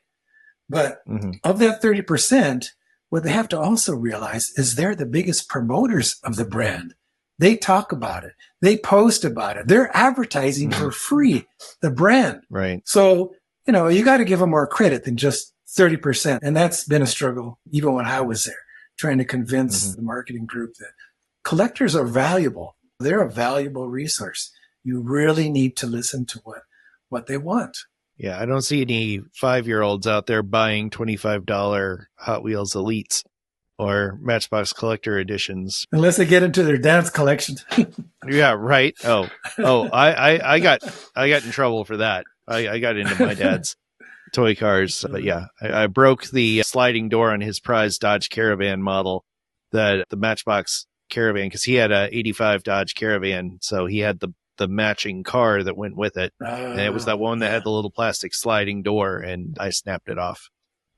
But of that 30%, what they have to also realize is they're the biggest promoters of the brand. They talk about it. They post about it. They're advertising for free, the brand. Right. So, you got to give them more credit than just 30%. And that's been a struggle even when I was there, trying to convince the marketing group that collectors are valuable. They're a valuable resource. You really need to listen to what they want. Yeah, I don't see any 5-year-olds out there buying $25 Hot Wheels Elites or Matchbox collector editions. Unless they get into their dad's collection. Yeah, right. I got in trouble for that. I got into my dad's toy cars. But yeah, I broke the sliding door on his prized Dodge Caravan model, the Matchbox Caravan, because he had a 85 Dodge Caravan. So he had the matching car that went with it. And it was that one that had the little plastic sliding door, and I snapped it off.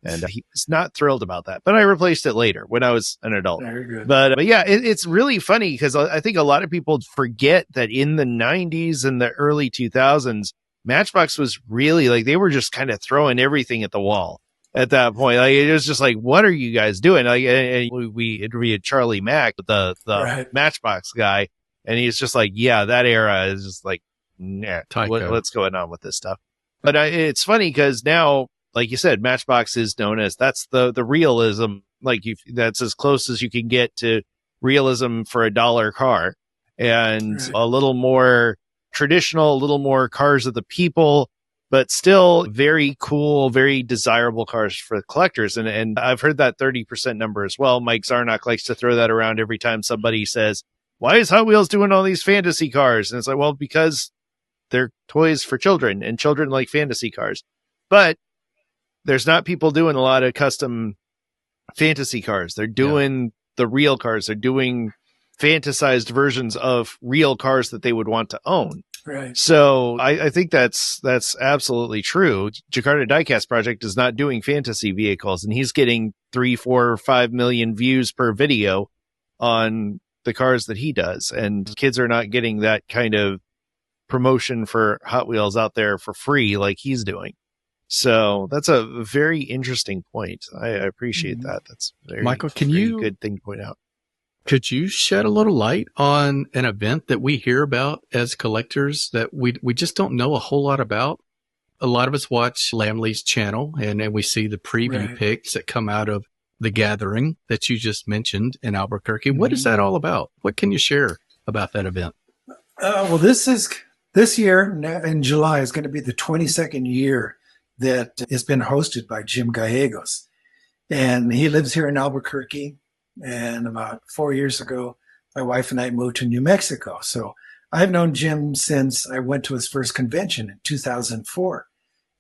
And he was not thrilled about that, but I replaced it later when I was an adult. Very good. But yeah, it's really funny because I think a lot of people forget that in the 90s and the early 2000s, Matchbox was really like, they were just kind of throwing everything at the wall at that point. Like, it was just like, what are you guys doing? Like, and we interviewed Charlie Mack, the right. Matchbox guy, and he's just like, yeah, that era is just like, nah, what's going on with this stuff? But it's funny because now, like you said, Matchbox is known as, that's the realism. Like, that's as close as you can get to realism for $1 car, and right. a little more traditional, a little more cars of the people, but still very cool, very desirable cars for collectors. And I've heard that 30% number as well. Mike Zarnock likes to throw that around every time somebody says, why is Hot Wheels doing all these fantasy cars? And it's like, well, because they're toys for children and children like fantasy cars. But there's not people doing a lot of custom fantasy cars. They're doing the real cars. They're doing fantasized versions of real cars that they would want to own. Right. So I think that's absolutely true. Jakarta Diecast Project is not doing fantasy vehicles, and he's getting 3, 4, 5 million views per video on the cars that he does. And kids are not getting that kind of promotion for Hot Wheels out there for free like he's doing. So that's a very interesting point. I appreciate that. That's very, Michael, good thing to point out. Could you shed a little light on an event that we hear about as collectors that we just don't know a whole lot about? A lot of us watch Lamley's channel and we see the preview pics that come out of the gathering that you just mentioned in Albuquerque. Mm-hmm. What is that all about? What can you share about that event? Well, this year in July is going to be the 22nd year that it's been hosted by Jim Gallegos. And he lives here in Albuquerque. And about 4 years ago, my wife and I moved to New Mexico. So I've known Jim since I went to his first convention in 2004.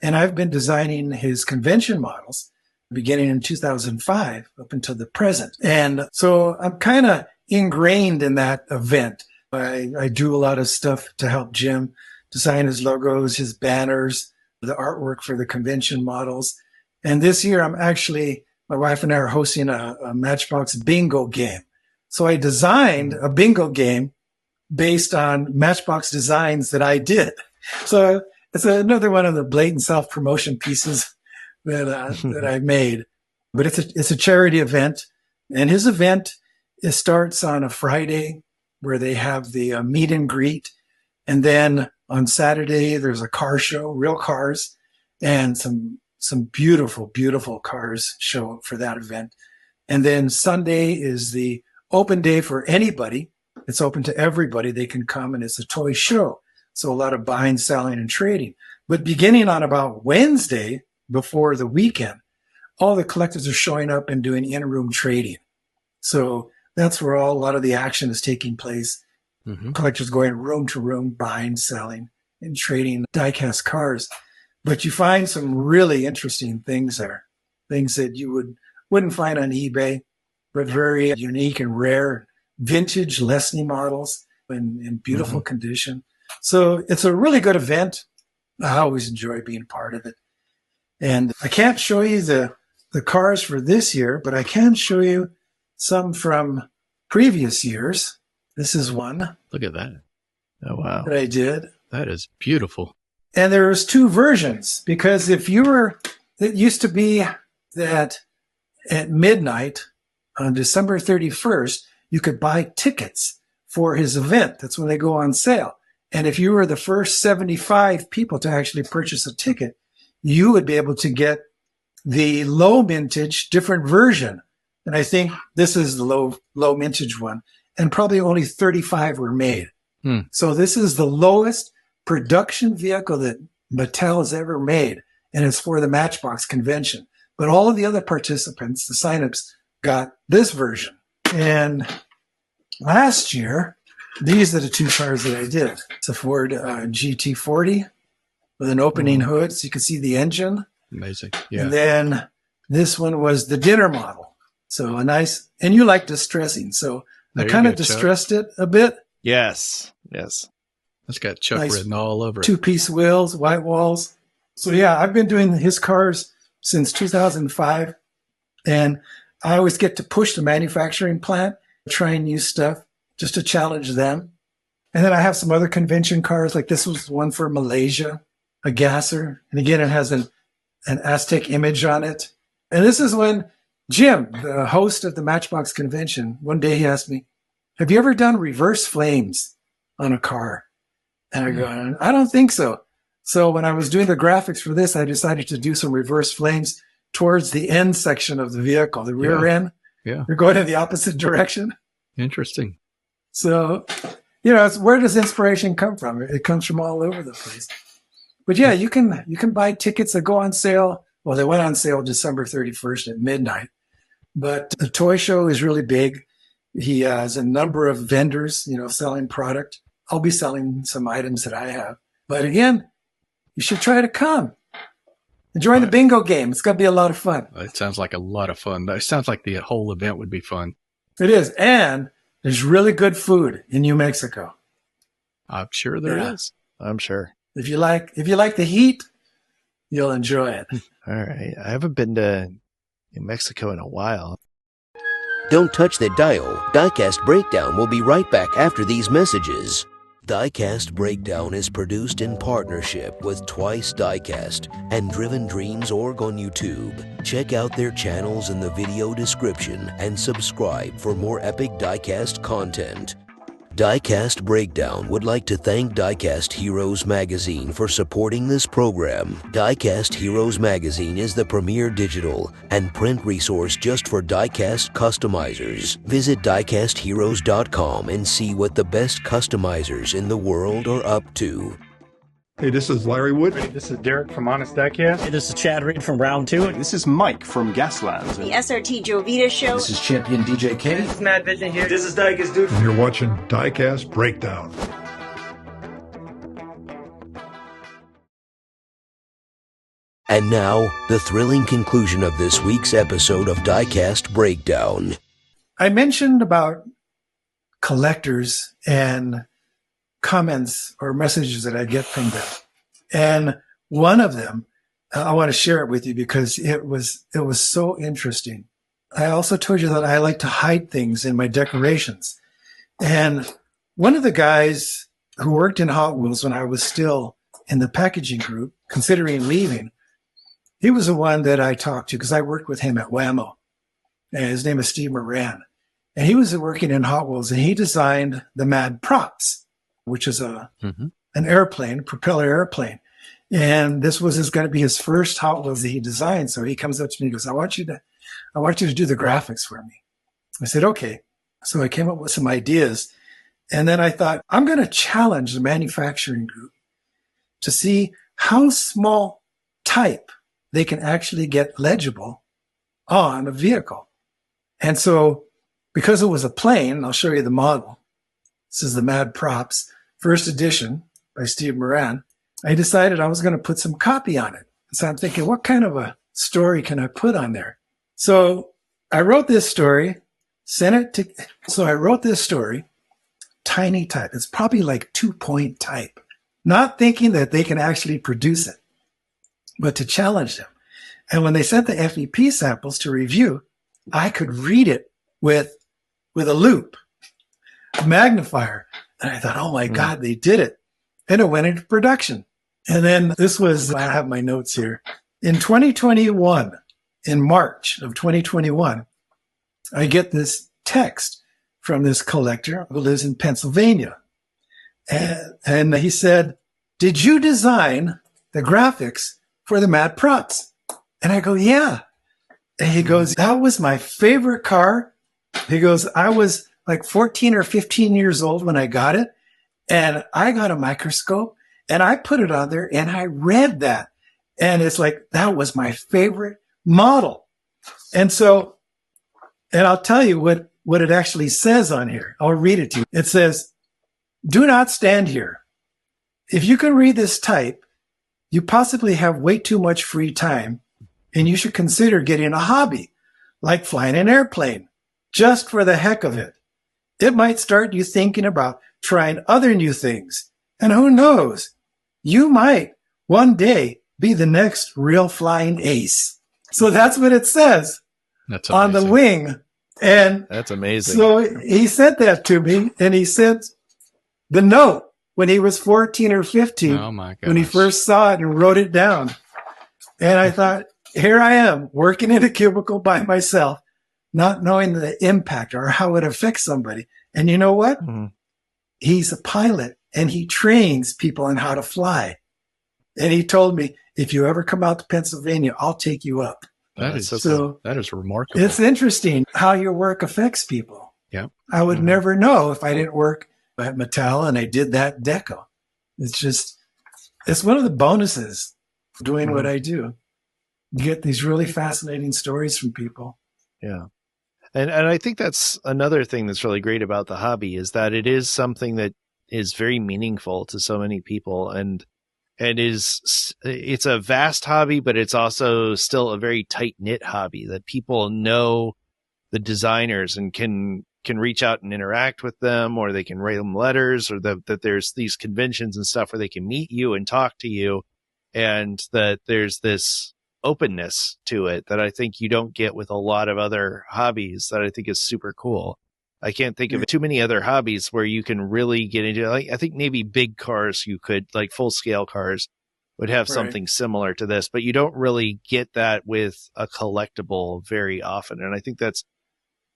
And I've been designing his convention models beginning in 2005 up until the present. And so I'm kind of ingrained in that event. I do a lot of stuff to help Jim design his logos, his banners, the artwork for the convention models. And this year, my wife and I are hosting a Matchbox bingo game. So I designed a bingo game based on Matchbox designs that I did. So it's another one of the blatant self-promotion pieces that I made. But it's a charity event. And his event, it starts on a Friday where they have the meet and greet. And then on Saturday, there's a car show, real cars, and some beautiful, beautiful cars show up for that event. And then Sunday is the open day for anybody. It's open to everybody. They can come, and it's a toy show. So a lot of buying, selling, and trading. But beginning on about Wednesday, before the weekend, all the collectors are showing up and doing in-room trading. So that's where a lot of the action is taking place. Mm-hmm. Collectors going room to room, buying, selling, and trading diecast cars. But you find some really interesting things there, things that you wouldn't find on eBay, but very unique and rare, vintage Lesney models in beautiful condition. So it's a really good event. I always enjoy being part of it. And I can't show you the cars for this year, but I can show you some from previous years. This is one. Look at that. Oh, wow. That I did. That is beautiful. And there's two versions, because it used to be that at midnight on December 31st, you could buy tickets for his event. That's when they go on sale. And if you were the first 75 people to actually purchase a ticket, you would be able to get the low mintage different version. And I think this is the low mintage one. And probably only 35 were made. So this is the lowest production vehicle that Mattel has ever made. And it's for the Matchbox convention. But all of the other participants, the signups, got this version. And last year, these are the two cars that I did. It's a Ford GT40 with an opening hood, so you can see the engine. Amazing. Yeah. And then this one was the dinner model. So a nice, and you like distressing. So I kind of distressed it a bit. Yes. Yes. It's got Chuck nice written all over it. 2-piece wheels, white walls. So yeah, I've been doing his cars since 2005. And I always get to push the manufacturing plant, try new stuff just to challenge them. And then I have some other convention cars, like this was one for Malaysia, a gasser. And again, it has an Aztec image on it. And this is when Jim, the host of the Matchbox convention, one day he asked me, have you ever done reverse flames on a car? And I go, I don't think so. So when I was doing the graphics for this, I decided to do some reverse flames towards the end section of the vehicle, the rear end. Yeah. You're going in the opposite direction. Interesting. So, it's, where does inspiration come from? It comes from all over the place. But yeah, you can buy tickets that go on sale. Well, they went on sale December 31st at midnight. But the toy show is really big. He has a number of vendors, selling product. I'll be selling some items that I have. But again, you should try to come. Enjoy the bingo game. It's going to be a lot of fun. It sounds like a lot of fun. It sounds like the whole event would be fun. It is. And there's really good food in New Mexico. I'm sure there is. I'm sure. If you like the heat, you'll enjoy it. All right. I haven't been to New Mexico in a while. Don't touch that dial. Diecast Breakdown will be right back after these messages. Diecast Breakdown is produced in partnership with Twice Diecast and Driven Dreams Org on YouTube. Check out their channels in the video description and subscribe for more epic Diecast content. Diecast Breakdown would like to thank Diecast Heroes Magazine for supporting this program. Diecast Heroes Magazine is the premier digital and print resource just for diecast customizers. Visit diecastheroes.com and see what the best customizers in the world are up to. Hey, this is Larry Wood. This is Derek from Honest Diecast. Hey, this is Chad Reed from Round 2. This is Mike from Gaslands. The SRT Jovita Show. This is Champion DJ K. This is Mad Vision here. This is Diecast Dude. And you're watching Diecast Breakdown. And now, the thrilling conclusion of this week's episode of Diecast Breakdown. I mentioned about collectors and comments or messages that I get from them. And one of them, I want to share it with you because it was so interesting. I also told you that I like to hide things in my decorations. And one of the guys who worked in Hot Wheels when I was still in the packaging group, considering leaving, he was the one that I talked to because I worked with him at Whammo. And his name is Steve Moran. And he was working in Hot Wheels and he designed the Mad Props, which is an airplane, propeller airplane. And this was going to be his first Hot Wheels that he designed. So he comes up to me and goes, I want you to do the graphics for me. I said, okay. So I came up with some ideas. And then I thought, I'm going to challenge the manufacturing group to see how small type they can actually get legible on a vehicle. And so because it was a plane, I'll show you the model. This is the Mad Props, first edition by Steve Moran. I decided I was going to put some copy on it. So I'm thinking, what kind of a story can I put on there? So I wrote this story, I wrote this story, tiny type. It's probably like 2-point type, not thinking that they can actually produce it, but to challenge them. And when they sent the FEP samples to review, I could read it with a loop, a magnifier. And I thought, oh my God, they did it. And it went into production. And then I have my notes here. In 2021, in March of 2021, I get this text from this collector who lives in Pennsylvania. And he said, did you design the graphics for the Mad Props? And I go, yeah. And he goes, that was my favorite car. He goes, I was like 14 or 15 years old when I got it. And I got a microscope and I put it on there and I read that. And it's like, that was my favorite model. And so, and I'll tell you what it actually says on here. I'll read it to you. It says, do not stand here. If you can read this type, you possibly have way too much free time and you should consider getting a hobby like flying an airplane just for the heck of it. It might start you thinking about trying other new things. And who knows, you might one day be the next real flying ace. So that's what it says on the wing. And that's amazing. So he sent that to me and he sent the note when he was 14 or 15, when he first saw it and wrote it down. And I thought, here I am working in a cubicle by myself, not knowing the impact or how it affects somebody. And you know what? Mm-hmm. He's a pilot and he trains people on how to fly. And he told me, if you ever come out to Pennsylvania, I'll take you up. That is remarkable. It's interesting how your work affects people. Yeah. I would never know if I didn't work at Mattel and I did that deco. It's one of the bonuses of doing what I do. You get these really fascinating stories from people. Yeah. And I think that's another thing that's really great about the hobby is that it is something that is very meaningful to so many people and it's a vast hobby, but it's also still a very tight knit hobby that people know the designers and can reach out and interact with them, or they can write them letters, or that there's these conventions and stuff where they can meet you and talk to you, and that there's this openness to it that I think you don't get with a lot of other hobbies that I think is super cool. I can't think of too many other hobbies where you can really get into, like, I think maybe big cars, you could, like full scale cars would have something similar to this, but you don't really get that with a collectible very often. And I think that's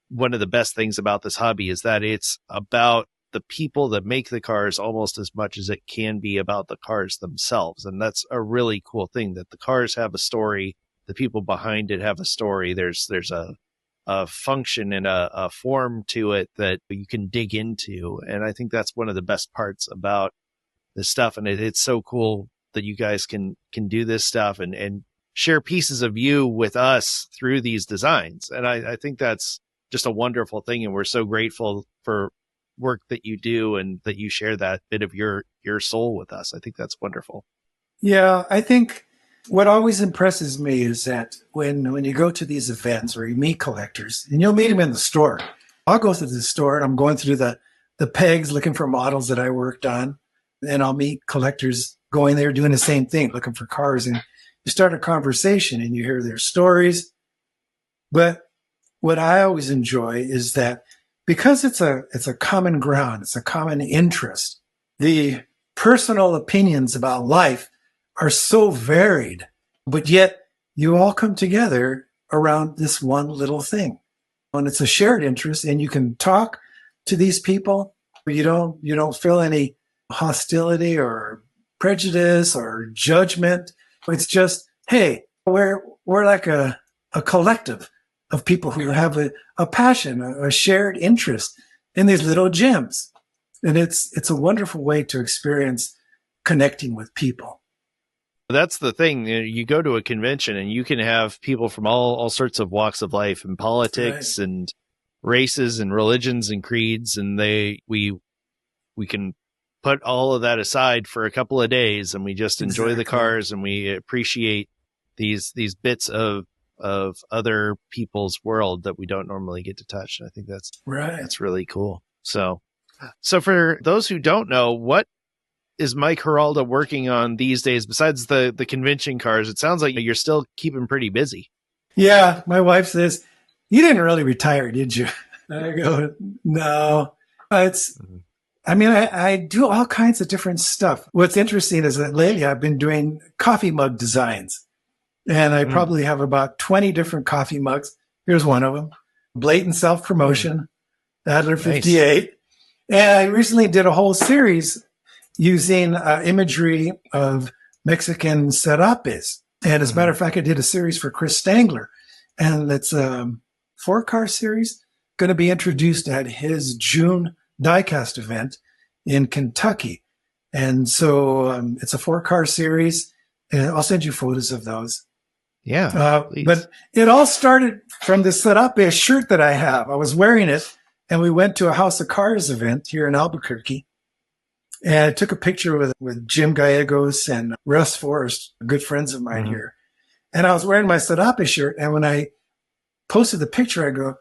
one of the best things about this hobby, is that it's about the people that make the cars almost as much as it can be about the cars themselves. And that's a really cool thing, that the cars have a story, the people behind it have a story. There's a function and a form to it that you can dig into. And I think that's one of the best parts about this stuff. And it's so cool that you guys can do this stuff and share pieces of you with us through these designs. And I think that's just a wonderful thing. And we're so grateful for work that you do and that you share that bit of your soul with us. I think that's wonderful. Yeah, I think what always impresses me is that when you go to these events or you meet collectors, and you'll meet them in the store. I'll go to the store and I'm going through the pegs looking for models that I worked on. And I'll meet collectors going there doing the same thing, looking for cars. And you start a conversation and you hear their stories. But what I always enjoy is that because it's a common ground, it's a common interest, the personal opinions about life are so varied, but yet you all come together around this one little thing. And it's a shared interest, and you can talk to these people. You don't feel any hostility or prejudice or judgment. It's just, hey, we're like a collective of people who have a passion, a shared interest in these little gems. And it's a wonderful way to experience connecting with people. That's the thing. You go to a convention and you can have people from all sorts of walks of life and politics and races and religions and creeds. And we can put all of that aside for a couple of days, and we just enjoy the cars, and we appreciate these bits of other people's world that we don't normally get to touch. And I think that's really cool. So for those who don't know, what is Mike Heralda working on these days besides the convention cars? It sounds like you're still keeping pretty busy. Yeah. My wife says, you didn't really retire, did you? I go, no. I do all kinds of different stuff. What's interesting is that lately I've been doing coffee mug designs. And I probably have about 20 different coffee mugs. Here's one of them. Blatant self-promotion, Adler 58. Nice. And I recently did a whole series using imagery of Mexican serapes. And as a matter of fact, I did a series for Chris Stangler. And it's a 4-car series going to be introduced at his June Diecast event in Kentucky. And so it's a 4-car series. And I'll send you photos of those. Yeah. But it all started from this serape shirt that I have. I was wearing it, and we went to a House of Cars event here in Albuquerque. And I took a picture with Jim Gallegos and Russ Forrest, good friends of mine here. And I was wearing my serape shirt. And when I posted the picture, I go,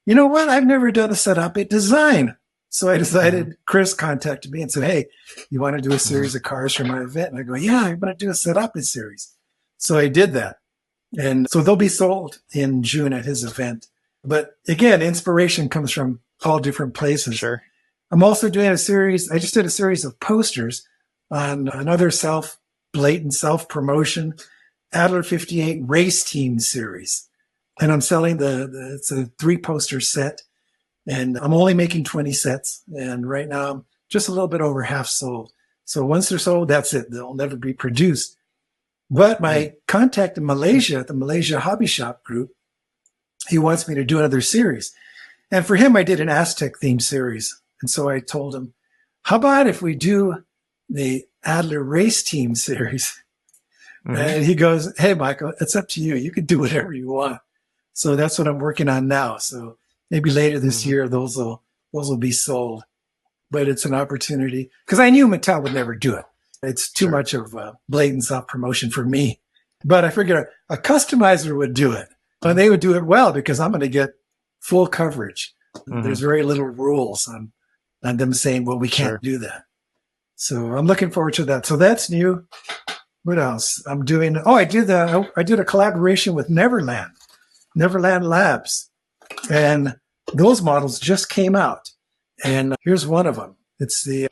you know what? I've never done a serape design. So I decided, Chris contacted me and said, hey, you want to do a series of cars for my event? And I go, yeah, I'm going to do a serape series. So I did that. And so they'll be sold in June at his event. But again, inspiration comes from all different places. Sure. I'm also doing a series. I just did a series of posters on another blatant self-promotion, Adler 58 race team series. And I'm selling it's a 3-poster set. And I'm only making 20 sets. And right now I'm just a little bit over half sold. So once they're sold, that's it. They'll never be produced. But my contact in Malaysia, the Malaysia Hobby Shop group, he wants me to do another series. And for him, I did an Aztec themed series. And so I told him, how about if we do the Adler race team series? And he goes, hey, Michael, it's up to you. You can do whatever you want. So that's what I'm working on now. So maybe later this year, those will be sold. But it's an opportunity because I knew Mattel would never do it. It's too much of a blatant self-promotion for me. But I figured a customizer would do it. And they would do it well because I'm going to get full coverage. There's very little rules on them saying, well, we can't do that. So I'm looking forward to that. So that's new. What else? I'm doing, I did a collaboration with Neverland Labs. And those models just came out. And here's one of them. It's the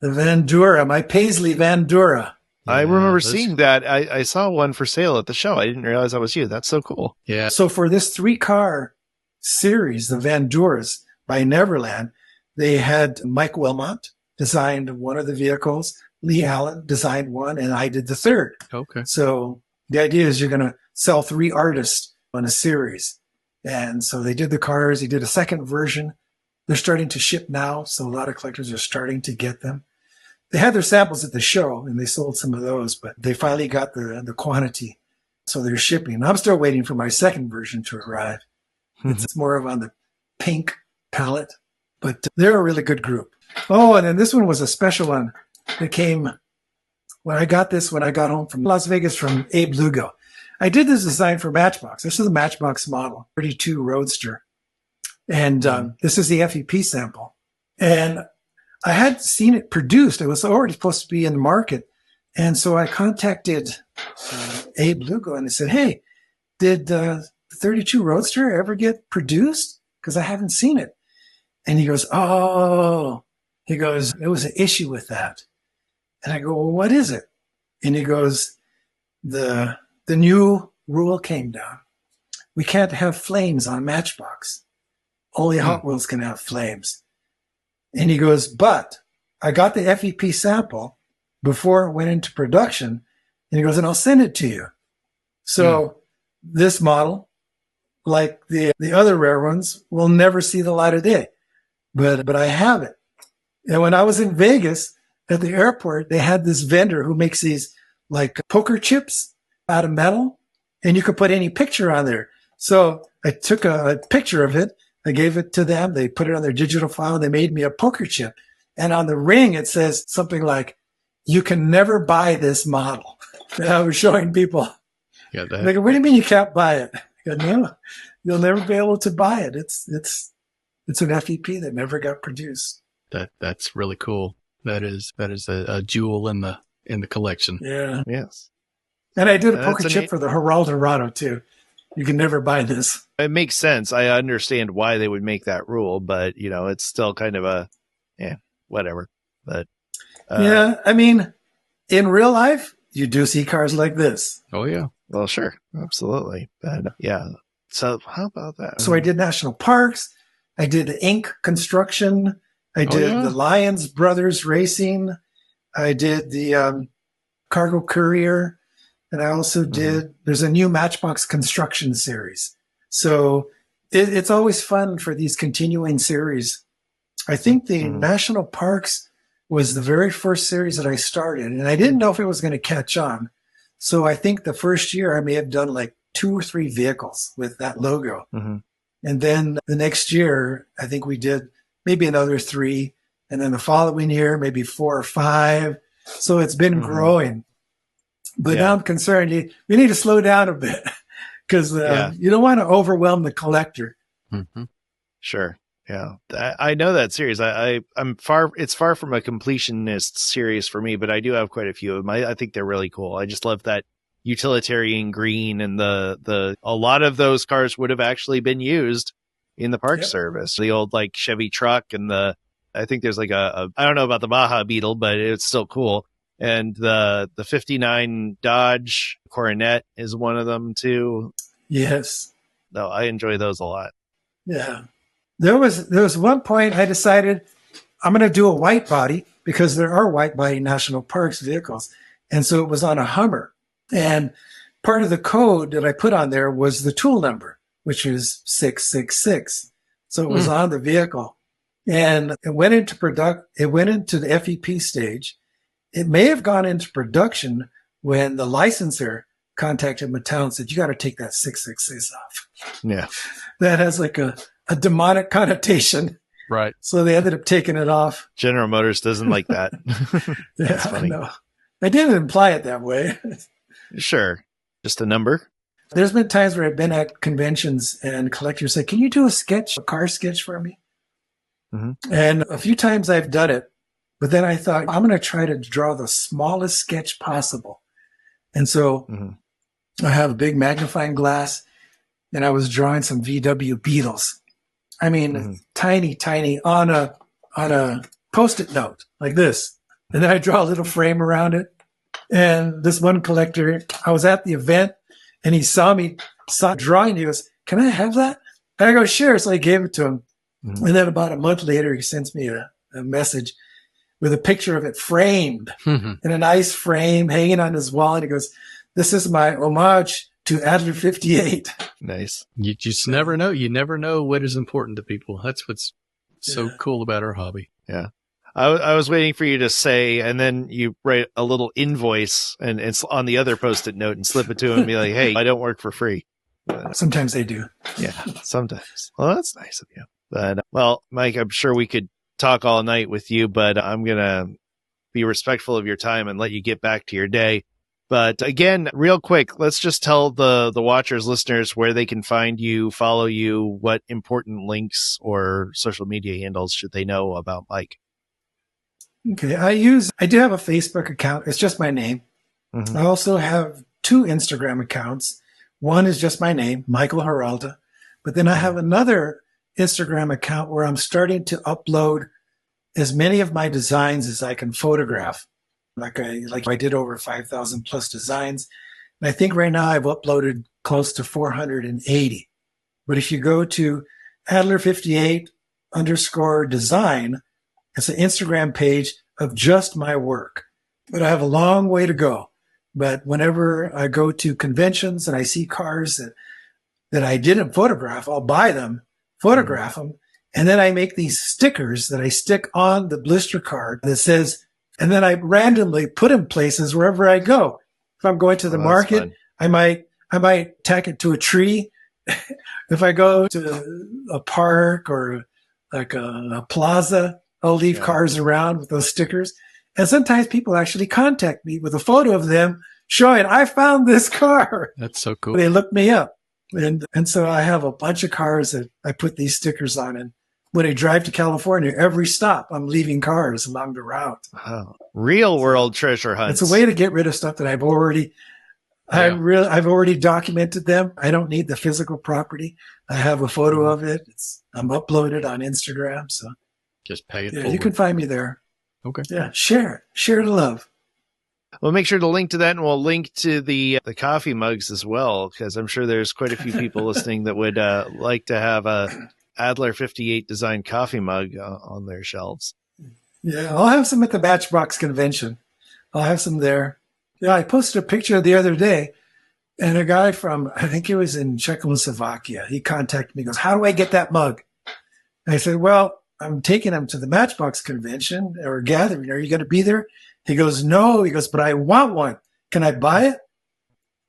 Vandura, my Paisley Vandura. I remember seeing that. I saw one for sale at the show. I didn't realize that was you. That's so cool. Yeah. So for this 3-car series, the Vanduras by Neverland, they had Mike Wilmot designed one of the vehicles, Lee Allen designed one, and I did the third. Okay. So the idea is you're going to sell 3 artists on a series. And so they did the cars. They did a second version. They're starting to ship now. So a lot of collectors are starting to get them. They had their samples at the show and they sold some of those, but they finally got the quantity. So they're shipping. I'm still waiting for my second version to arrive. It's more of on the pink palette, but they're a really good group. Oh, and then this one was a special one that came when I got home from Las Vegas from Abe Lugo. I did this design for Matchbox. This is a Matchbox model, 32 Roadster. And this is the FEP sample. And I had seen it produced. It was already supposed to be in the market. And so I contacted Abe Lugo and I said, hey, did the 32 Roadster ever get produced? Because I haven't seen it. And he goes, there was an issue with that. And I go, well, what is it? And he goes, the new rule came down. We can't have flames on Matchbox. Only Hot Wheels can have flames. And he goes, but I got the FEP sample before it went into production. And he goes, and I'll send it to you. So this model, like the other rare ones, will never see the light of day. But I have it. And when I was in Vegas at the airport, they had this vendor who makes these like poker chips out of metal, and you could put any picture on there. So I took a picture of it. I gave it to them. They put it on their digital file. They made me a poker chip. And on the ring, it says something like, you can never buy this model. And I was showing people. Yeah, They go, what do you mean you can't buy it? I go, no, you'll never be able to buy it. It's an FEP that never got produced. That's really cool. That is a jewel in the collection. Yeah. Yes. And I did a poker chip for the Heralda too. You can never buy this. It makes sense. I understand why they would make that rule, but it's still kind of whatever. But yeah, I mean, in real life, you do see cars like this. Oh yeah. Well, sure, absolutely. But yeah. So how about that? So I did national parks. I did Inc. construction. I did the Lyons Brothers racing. I did the cargo courier. And I also did, there's a new Matchbox construction series. So it's always fun for these continuing series. I think the National Parks was the very first series that I started, and I didn't know if it was going to catch on. So I think the first year I may have done like 2 or 3 vehicles with that logo. And then the next year, I think we did maybe another 3. And then the following year, maybe 4 or 5. So it's been growing. But now I'm concerned we need to slow down a bit because you don't want to overwhelm the collector. Sure. Yeah. I know that series. It's far from a completionist series for me, but I do have quite a few of them. I think they're really cool. I just love that utilitarian green, and a lot of those cars would have actually been used in the Park Service. The old like Chevy truck and I think there's like I don't know about the Baja Beetle, but it's still cool. And the 59 Dodge Coronet is one of them too. Yes. No, I enjoy those a lot. Yeah. There was one point I decided I'm going to do a white body because there are white body national parks vehicles. And so it was on a Hummer. And part of the code that I put on there was the tool number, which is 666. So it was on the vehicle. And it went into the FEP stage. It may have gone into production when the licensor contacted Mattel and said, you got to take that 666 off. Yeah. That has like a demonic connotation. Right. So they ended up taking it off. General Motors doesn't like that. That's funny. No. I didn't imply it that way. Sure. Just a number. There's been times where I've been at conventions and collectors say, can you do a car sketch for me? And a few times I've done it. But then I thought, I'm going to try to draw the smallest sketch possible. And so I have a big magnifying glass and I was drawing some VW Beetles. I mean, tiny on a Post-it note like this. And then I draw a little frame around it. And this one collector, I was at the event and he saw drawing. He goes, "Can I have that?" And I go, "Sure." So I gave it to him. And then about a month later, he sends me a message with a picture of it framed in a nice frame hanging on his wall. And he goes, "This is my homage to Adler 58. Nice. You just never know. You never know what is important to people. That's what's so cool about our hobby. Yeah. I was waiting for you to say, and then you write a little invoice and it's on the other Post-it note and slip it to him and be like, "Hey, I don't work for free." Sometimes they do. Yeah, sometimes. Well, that's nice of you. But, well, Mike, I'm sure we could talk all night with you, but I'm going to be respectful of your time and let you get back to your day. But again, real quick, let's just tell the watchers, listeners, where they can find you, follow you, what important links or social media handles should they know about Mike. Okay. I do have a Facebook account. It's just my name. I also have 2 Instagram accounts. One is just my name, Michael Heralda. But then I have another Instagram account where I'm starting to upload as many of my designs as I can photograph. Like I did over 5,000 plus designs. And I think right now I've uploaded close to 480. But if you go to Adler58_design, it's an Instagram page of just my work. But I have a long way to go. But whenever I go to conventions and I see cars that I didn't photograph, I'll buy them, photograph them, and then I make these stickers that I stick on the blister card that says, and then I randomly put in places wherever I go. If I'm going to the market, I might tack it to a tree. If I go to a park or like a plaza, I'll leave cars around with those stickers. And sometimes people actually contact me with a photo of them showing, "I found this car." That's so cool. They look me up. And so I have a bunch of cars that I put these stickers on. And when I drive to California, every stop, I'm leaving cars along the route. Wow. Real world treasure hunts. It's a way to get rid of stuff that I've already documented them. I don't need the physical property. I have a photo of it. I'm uploaded on Instagram. So just pay it forward. You can find me there. Okay. Yeah. Share the love. We'll make sure to link to that, and we'll link to the coffee mugs as well, because I'm sure there's quite a few people listening that would like to have a Adler 58 design coffee mug on their shelves. Yeah, I'll have some at the Matchbox convention. I'll have some there. Yeah, I posted a picture the other day, and a guy from, I think he was in Czechoslovakia, he contacted me, goes, "How do I get that mug?" And I said, "Well, I'm taking him to the Matchbox convention or gathering. Are you going to be there?" He goes, "No." He goes, "But I want one. Can I buy it?"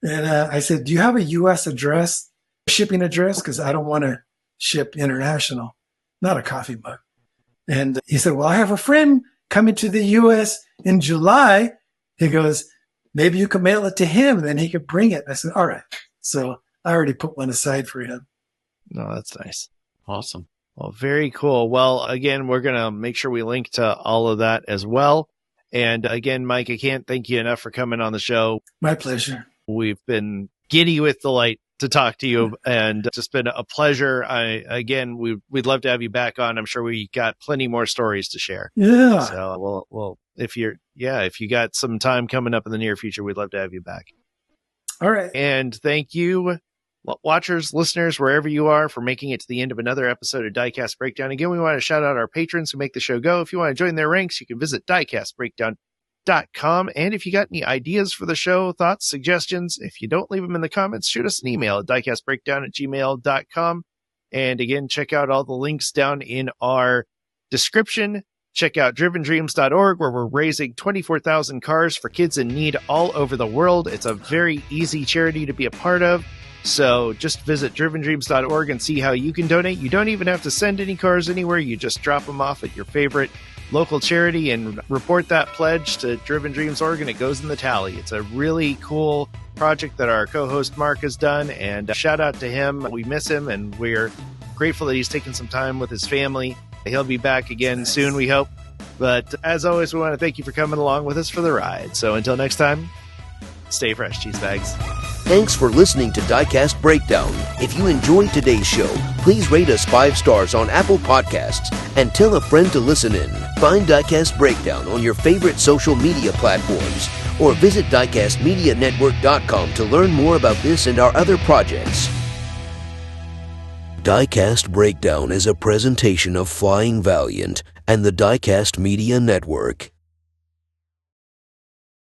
And I said, "Do you have a U.S. address, shipping address? Because I don't want to ship international, not a coffee mug." And he said, "Well, I have a friend coming to the U.S. in July." He goes, "Maybe you can mail it to him, and then he could bring it." I said, "All right." So I already put one aside for him. No, that's nice. Awesome. Well, very cool. Well, again, we're going to make sure we link to all of that as well. And again, Mike, I can't thank you enough for coming on the show. My pleasure. We've been giddy with delight to talk to you, and just been a pleasure. We'd love to have you back on. I'm sure we got plenty more stories to share. Yeah. So we'll if you got some time coming up in the near future, we'd love to have you back. All right. And thank you, watchers, listeners, wherever you are, for making it to the end of another episode of Diecast Breakdown. Again, we want to shout out our patrons who make the show go. If you want to join their ranks, you can visit diecastbreakdown.com. And if you got any ideas for the show, thoughts, suggestions, if you don't leave them in the comments, shoot us an email at diecastbreakdown@gmail.com. And again, check out all the links down in our description. Check out drivendreams.org, where we're raising 24,000 cars for kids in need all over the world. It's a very easy charity to be a part of. So just visit drivendreams.org and see how you can donate. You don't even have to send any cars anywhere. You just drop them off at your favorite local charity and report that pledge to Driven Dreams Org, and it goes in the tally. It's a really cool project that our co-host Mark has done, and shout out to him. We miss him, and we're grateful that he's taken some time with his family. He'll be back again soon, we hope. But as always, we want to thank you for coming along with us for the ride. So until next time, stay fresh, cheese bags. Thanks for listening to Diecast Breakdown. If you enjoyed today's show, please rate us 5 stars on Apple Podcasts and tell a friend to listen in. Find Diecast Breakdown on your favorite social media platforms or visit diecastmedianetwork.com to learn more about this and our other projects. Diecast Breakdown is a presentation of Flying Valiant and the Diecast Media Network.